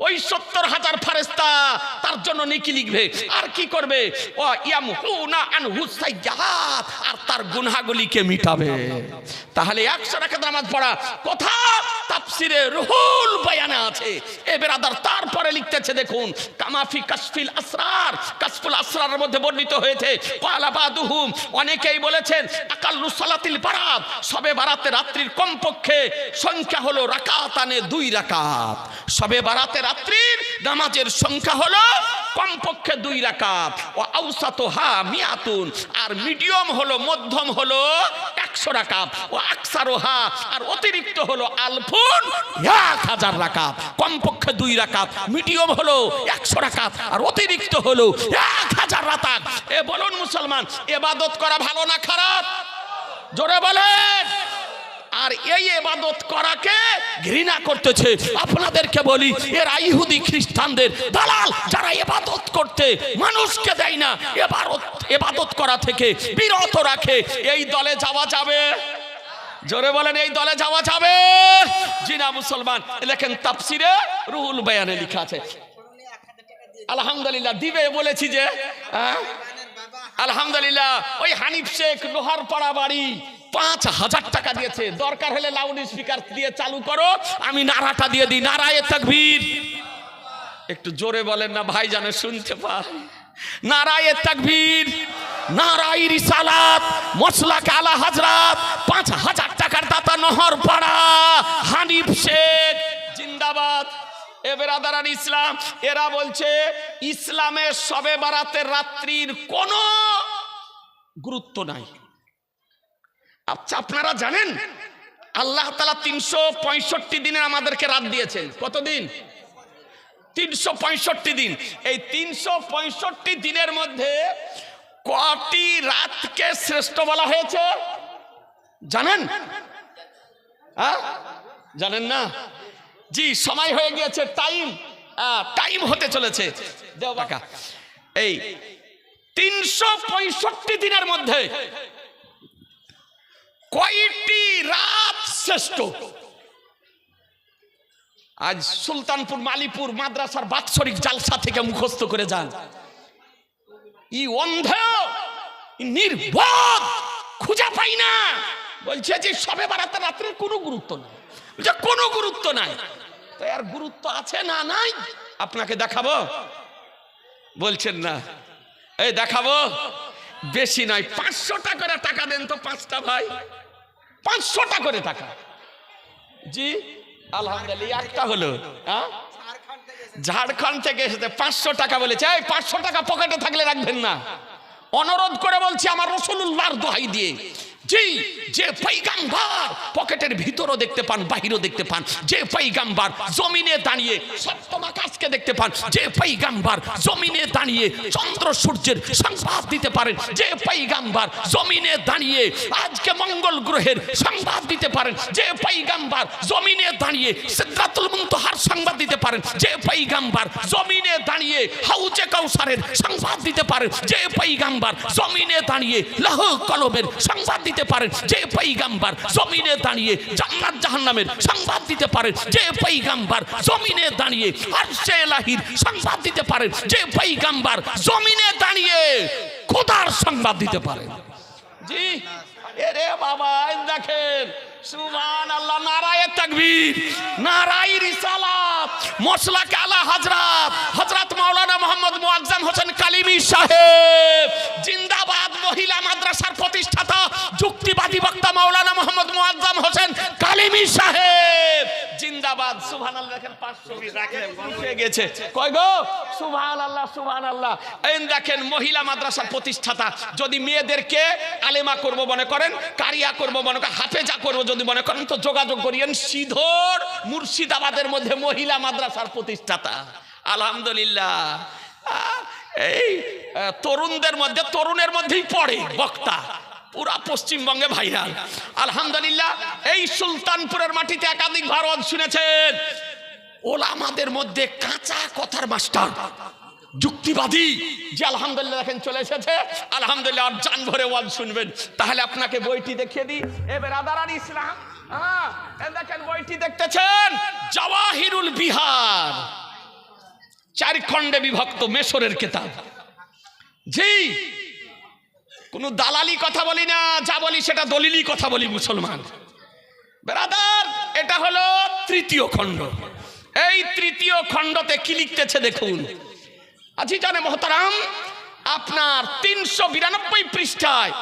ওই ৭০,০০০ ফেরেশতা তার জন্য নেকি লিখবে। আর কি করবে? ও ইয়ামহুনা আনহু সাইয়্যাত, আর তার গুনাহগুলিকে মিটাবে। তাহলে 100 রাকাত নামাজ পড়া কথা তাফসিরে রুহুল বয়ানে আছে। এ বেরাদার, তারপরে লিখতেছে দেখুন, কামাফি কাশফিল আসরার, কাশফুল আসরারের মধ্যে বর্ণিত হয়েছে ক্বালা বাদুহুম, অনেকেই বলেছেন আকাল্লু সালাতিল বারাত, শবে বারাতের রাত্রির কমপক্ষে সংখ্যা হলো রাকাতানে 2 রাকাত। শবে বারাতের রাত্রির নামাজের সংখ্যা হলো কমপক্ষে 2 রাকাত। ও আওসাতুহা মিয়াতুন, আর মিডিয়াম হলো, মধ্যম হলো 100 রাকাত। ও আকসারুহা, আর অতিরিক্ত হলো আলফুন 1000 রাকাত। কমপক্ষে 2 রাকাত, মিডিয়াম হলো 100 রাকাত, আর অতিরিক্ত হলো 1000 রাকাত। এ বলুন মুসলমান, ইবাদত করা ভালো না খারাপ? জোরে বলেন। আর এই ইবাদত করাকে ঘৃণা করতেছে। আপনাদেরকে বলি, এরা ইহুদি খ্রিস্টানদের দালাল, যারা ইবাদত করতে মানুষকে দেয় না, ইবাদত করা থেকে বিরত রাখে। এই দলে যাওয়া যাবে? জোরে বলেন, এই দলে যাওয়া যাবে? জি না মুসলমান। দেখেন তাফসিরে রুহুল বয়ানে লেখা আছে। আলহামদুলিল্লাহ, দিবে বলেছি যে, আলহামদুলিল্লাহ। ওই হানিফ শেখ লোহারপাড়া বাড়ি 5000 টাকা দিয়েছে। দরকার হলে লাউড স্পিকার দিয়ে চালু করো, আমি নারাটা দিয়ে দিই। নারায়ে তাকবীর। একটু জোরে বলেন না ভাই, জানে শুনতে পায়। নারায়ে তাকবীর, নারায়ে রিসালাত, মসলাক আলা হযরত। 5000 টাকার দাতা নহরপাড়া হানিফ শেখ জিন্দাবাদ। এ বেরাদারান ইসলাম, এরা বলছে ইসলামের শবে বারাতের রাত্রির কোনো গুরুত্ব নাই। আচ্ছা, আপনারা জানেন আল্লাহ তাআলা 365 দিনে আমাদেরকে রাত দিয়েছেন। কতদিন? 365 দিন। এই 365 দিনের মধ্যে কটি রাতকে শ্রেষ্ঠ বলা হয়েছে জানেন? জানেন না? জি, সময় হয়ে গিয়েছে, টাইম হতে চলেছে। দেও বাকা। এই 365 দিনের মধ্যে কয়টি রাত শ্রেষ্ঠ? আজ সুলতানপুর মালিপুর মাদ্রাসার বাৎসরিক জালসা থেকে মুখস্থ করে যান। ই অন্ধ, নির্বোধ, খুঁজে পাই না। বলছে যে শবে বারাতের রাত্রির কোনো গুরুত্ব নাই। বলছে কোনো গুরুত্ব নাই। তো এর গুরুত্ব আছে না নাই? আপনাকে দেখাবো? বলছেন না। এই দেখাবো, বেশি নয়, 500 টাকা করে টাকা দেন তো 5টা ভাই। 500 টাকা করে টাকা। জি আলহামদুলিল্লাহ, একটা হলো। ঝাড়খণ্ড থেকে এসেছে, 500 টাকা বলেছে। এই 500 টাকা পকেটে থাকলে রাখবেন না, অনুরোধ করে বলছি আমার রাসূলুল্লাহর দোহাই দিয়ে, জি, যে পয়গম্বর পকেটের ভিতরও দেখতে পান বাহিরও দেখতে পান, যে পয়গম্বর জমিনে দাঁড়িয়ে সপ্তম আকাশকে দেখতে পান, যে পয়গম্বর জমিনে দাঁড়িয়ে চন্দ্র সূর্যের সংবাদ দিতে পারেন, যে পয়গম্বর জমিনে দাঁড়িয়ে আজকে মঙ্গল গ্রহের সংবাদ দিতে পারেন, যে পয়গম্বর জমিনে দাঁড়িয়ে সিদরাতুল মুনতাহার সংবাদ দিতে পারেন, যে পয়গম্বর জমিনে দাঁড়িয়ে হাউজে কাউসারের সংবাদ দিতে পারেন, যে পয়গম্বর জমিনে দাঁড়িয়ে লৌহ কলমের সংবাদ দিতে পারেন, যে পয়গম্বর জমিনে দাঁড়িয়ে জান্নাত জাহান্নামের সংবাদ দিতে পারেন, যে পয়গম্বর জমিনে দাঁড়িয়ে আরশে ইলাহির সংবাদ দিতে পারেন, যে পয়গম্বর জমিনে দাঁড়িয়ে খোদার সংবাদ দিতে পারেন। জি, এরে বাবা দেখেন, সুবহানাল্লাহ, নারায়ে তাকবীর, নারায়ে রিসালাত, মসলাকে আলা হযরত হযরত মাওলানা মোহাম্মদ মুআজ্জম হোসেন কালিমি সাহেব জিন্দাবাদ। মহিলা মাদ্রাসার প্রতিষ্ঠাতা যুক্তিবাদী বক্তা মাওলানা মোহাম্মদ মুআজ্জম হোসেন কালিমি সাহেব জিন্দাবাদ। সুবহানাল্লাহ, দেখেন 500 রাখেন উঠে গেছে কই গো, সুবহানাল্লাহ সুবহানাল্লাহ। এই দেখেন মহিলা মাদ্রাসার প্রতিষ্ঠাতা, যদি মেয়েদেরকে আলেমা করব মনে করেন, কারিয়া করব মনে করেন, হাফেজা করব যদি মনে করেন, তো যোগাযোগ করিয়েন সিধর মুর্শিদাবাদের মধ্যে মহিলা মাদ্রাসার প্রতিষ্ঠাতা। আলহামদুলিল্লাহ, এই তরুণদের মধ্যে, তরুণের মধ্যেই পড়ে বক্তা, পুরা পশ্চিমবঙ্গে ভাইরাল। আলহামদুলিল্লাহ, এই সুলতানপুরের মাটিতে একাধিক ভারত শুনেছেন। ওলামাদের মধ্যে কাঁচা কথার মাস্টার যুক্তিবাদী যে আলহামদুলিল্লাহ দেখেন চলে এসেছে। আলহামদুলিল্লাহ, আর জান ভরে ওয়াজ শুনবেন। তাহলে আপনাকে বইটি দেখিয়ে দিই। এ বেরাদারান ইসলাম, দেখেন বইটি দেখতেছেন, জাওয়াহিরুল বিহার, 4 খণ্ডে বিভক্ত মেশরের কিতাব। জি, কোনো দালালি কথা বলি না, যা বলি সেটা দলিলি কথা বলি মুসলমান বেরাদার। এটা হলো 3য় খণ্ড। এই 3য় খণ্ডতে কি লিখতেছে দেখুন। আজিজানে মোহতারাম, আপনার 392 পৃষ্ঠায়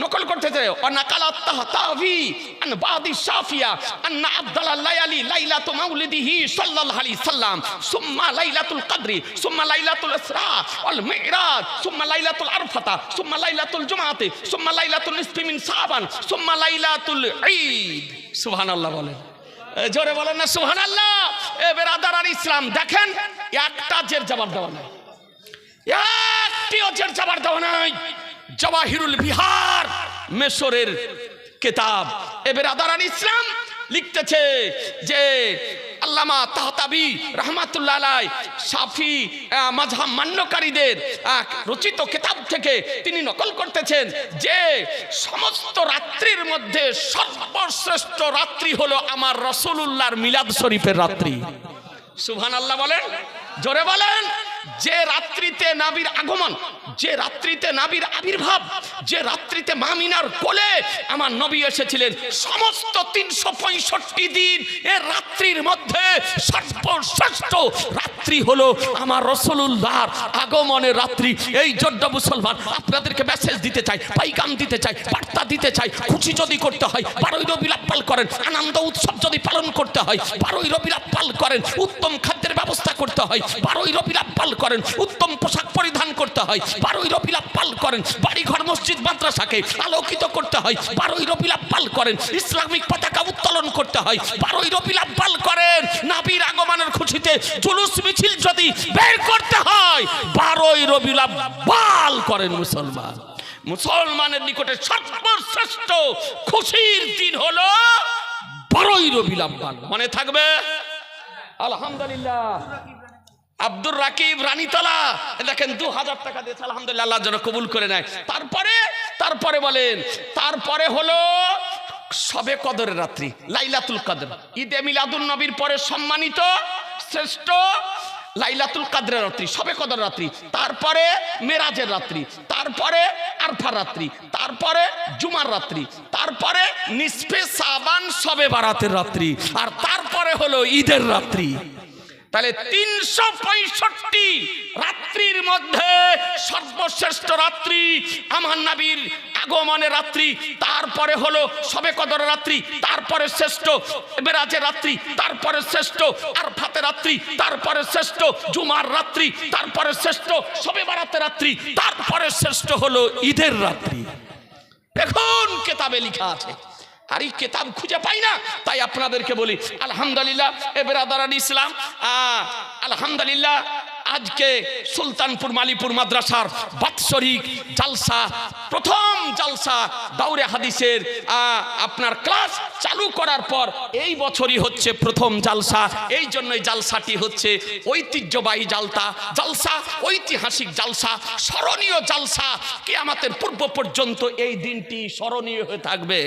নকল করতেছে, অনাকালাত তাহতাভি আন বাদি শাফিয়া আন্না আব্দুল্লাহ লায়ালি লাইলাতু মাউলিদিহি সাল্লাল্লাহু আলাইহি সাল্লাম সুম্মা লাইলাতুল কদরি সুম্মা লাইলাতুল ইসরা ওয়াল মিরাজ সুম্মা লাইলাতুল আরফাতা সুম্মা লাইলাতুল জুমআতি সুম্মা লাইলাতুল নিসফি মিন শাবান সুম্মা লাইলাতুল ঈদ। সুবহানাল্লাহ বলেন, জোরে বলেন না সুবহানাল্লাহ। এ বেরাদারান ইসলাম, দেখেন একটা জের জবাব দেওয়া নাই, একটিও জের জবাব দেওয়া নাই। জাওয়াহিরুল বিহার মেশরের কিতাব। এ বেরাদারান ইসলাম লিখতেছে যে আল্লামা তাহতাবি রহমাতুল্লাহ আলাইহি শাফি মাযহাব মান্যকারীদের রচিত কিতাব থেকে তিনি নকল করতেছেন যে সমস্ত রাত্রির মধ্যে সর্বশ্রেষ্ঠ রাত্রি হলো আমার রাসূলুল্লাহর মিলাদ শরীফের রাত্রি। সুবহানাল্লাহ বলেন, জোরে বলেন। যে রাত্রিতে নবীর আগমন, যে রাত্রিতে নবীর আবির্ভাব, যে রাত্রিতে মামিনার কোলে আমার নবী এসেছিলেন, সমস্ত 365 দিন এর রাত্রির মধ্যে সর্বশ্রেষ্ঠ রাত্রি হলো আমার রাসূলুল্লাহর আগমনের রাত্রি। এই জন্য মুসলমান আপনাদেরকে মেসেজ দিতে চাই, পাইগাম দিতে চাই, বার্তা দিতে চাই। খুশি যদি করতে হয় 12ই রবিউল আউয়াল করেন, আনন্দ উৎসব যদি পালন করতে হয় 12ই রবিউল আউয়াল করেন, উত্তম খাদ্যের ব্যবস্থা করতে হয় 12ই রবিউল আউয়াল করেন, উত্তম পোশাক পরিধান করতে হয় 12ই রবিউল আউয়াল করেন, বাড়ি ঘর মসজিদ মাদ্রাসাকে আলোকিত করতে হয় 12ই রবিউল আউয়াল করেন, ইসলামিক পতাকা উত্তোলন করতে হয় 12ই রবিউল আউয়াল করেন, নবীর আগমনের খুশিতে জুলুস মিছিল যদি বের করতে হয় 12ই রবিউল আউয়াল করেন। মুসলমান, মুসলমানের নিকটে সর্বশ্রেষ্ঠ খুশির দিন হলো 12ই রবিউল আউয়াল। মনে থাকবে? আলহামদুলিল্লাহ। আব্দুর রাকিব রানীতলা দেখেন 2000 টাকা দিয়েছে, আলহামদুলিল্লাহ, আল্লাহ যেন কবুল করে নেয়। তারপরে বলেন, তারপরে হলো শবে কদরের রাত্রি, লাইলাতুল কদর। ঈদে মিলাদুন নবীর পরে সম্মানিত শ্রেষ্ঠ লাইলাতুল কদরের রাত্রি, শবে কদর রাত্রি, তারপরে মেরাজের রাত্রি, তারপরে আরফার রাত্রি, তারপরে জুমার রাত্রি, তারপরে নিসফে শাবান শবে বারাতের রাত্রি, আর তারপরে হলো ঈদের রাত্রি। তাহলে 365 রাত্রির মধ্যে সর্বশ্রেষ্ঠ রাত্রি আমার নবীর আগমনের রাত্রি, তারপরে হলো শবে কদরের রাত্রি, তারপরে শ্রেষ্ঠ মেরাজের রাত্রি, তারপরে শ্রেষ্ঠ আরফাতের রাত্রি, তারপরে শ্রেষ্ঠ জুমার রাত্রি, তারপরে শ্রেষ্ঠ শবে বারাতের রাত্রি, তারপরে শ্রেষ্ঠ হলো ঈদের রাত্রি। দেখুন কেতাবে লেখা আছে, আর এই কেতাব খুঁজে পাই না, তাই আপনাদেরকে বলি আলহামদুলিল্লাহ। এ বেরাদারান ইসলাম, আলহামদুলিল্লাহ আজকে সুলতানপুর মালিপুর মাদ্রাসার বাৎসরিক জালসা, প্রথম জালসা দাউরে হাদিসের আপনার ক্লাস চালু করার পর এই বছরই হচ্ছে প্রথম জালসা। এই জন্যই জালসাটি হচ্ছে ঐতিহ্যবাহী জালসা, ঐতিহাসিক জালসা, স্মরণীয় জালসা। কিয়ামতের পূর্ব পর্যন্ত এই দিনটি স্মরণীয় হয়ে থাকবে।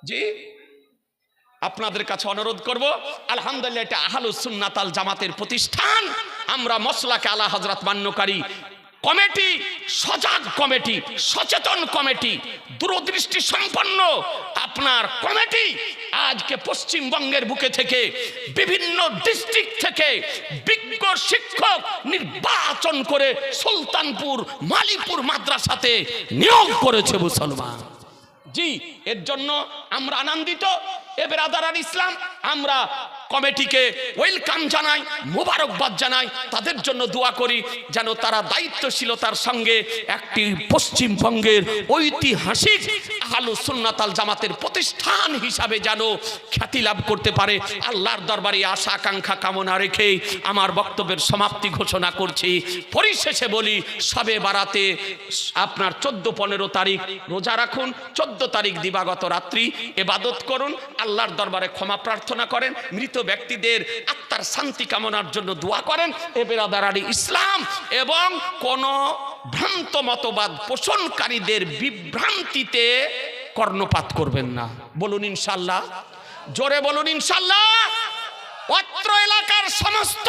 জি, আপনাদের কাছে অনুরোধ করব, আলহামদুলিল্লাহ এটা আহলুস সুন্নাত আল জামাতের প্রতিষ্ঠান। আমরা মসলাকে আলা হযরত মান্যকারী কমিটি, সজাগ কমিটি, সচেতন কমিটি, দূরদৃষ্টি সম্পন্ন আপনার কমিটি আজকে পশ্চিমবঙ্গের বুকে থেকে বিভিন্ন ডিস্ট্রিক্ট থেকে বিজ্ঞ শিক্ষক নির্বাচন করে সুলতানপুর মালিপুর মাদ্রাসাতে নিয়োগ করেছে মুসলমান। জি, এর জন্য আমরা আনন্দিত। এ বেরাদারান ইসলাম, আমরা কমিটিকে ওয়েলকাম জানাই, মোবারকবাদ জানাই, তাদের জন্য দোয়া করি যেন তারা দায়িত্বশীলতার সঙ্গে একটি পশ্চিমবঙ্গের ঐতিহাসিক আহলুস সুন্নাত আল জামাতের প্রতিষ্ঠান হিসাবে যেন খ্যাতি লাভ করতে পারে। আল্লাহর দরবারে আশা আকাঙ্ক্ষা কামনা রেখে আমার বক্তব্যের সমাপ্তি ঘোষণা করছি। পরিশেষে বলি, শবে বারাতে আপনার 14-15 তারিখ রোজা রাখুন, 14 তারিখ দিবাগত রাত্রি ইবাদত করুন, আল্লাহর দরবারে ক্ষমা প্রার্থনা করেন, মৃত ব্যক্তিদের আত্মার শান্তি কামনার জন্য দোয়া করেন। এ বেরাদারান ইসলাম, এবং কোন ভ্রান্ত মতবাদ পোষণকারীদের বিভ্রান্তিতে কর্ণপাত করবেন না। বলুন ইনশাআল্লাহ, জোরে বলুন ইনশাআল্লাহ। অত্র এলাকার সমস্ত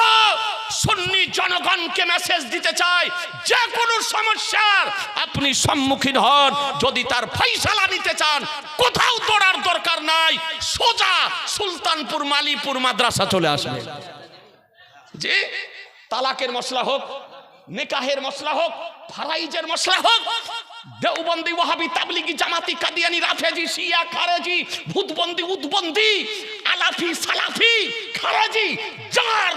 সুন্নি জনগণকে মেসেজ দিতে চাই, যে কোনো সমস্যার আপনি সম্মুখীন হন, যদি তার ফয়সালা নিতে চান কোথাও দৌড়ার দরকার নাই, সোজা সুলতানপুর মালিপুর মাদ্রাসা চলে আসবে। যে তালাকের মশলা হোক, নিকাহের মশলা হোক, ফারাইজের মশলা হোক, দেওবন্দি, ওয়াহাবি, তাবলিগি, জামাতি, কাদিয়ানি, রাফেজি, শিয়া, খারেজি, ভূতবন্দি, উদ্বন্দি, আলাফি, সালাফি, খারেজি, যার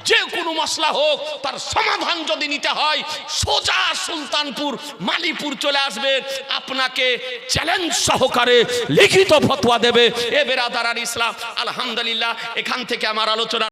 যে কোনো মশলা হোক, তার সমাধান যদি নিতে হয় সোজা সুলতানপুর মালিপুর চলে আসবে। আপনাকে চ্যালেঞ্জ সহকারে লিখিত ফতোয়া দেবে। এ বেরাদারান ইসলাম, আলহামদুলিল্লাহ এখান থেকে আমার আলোচনা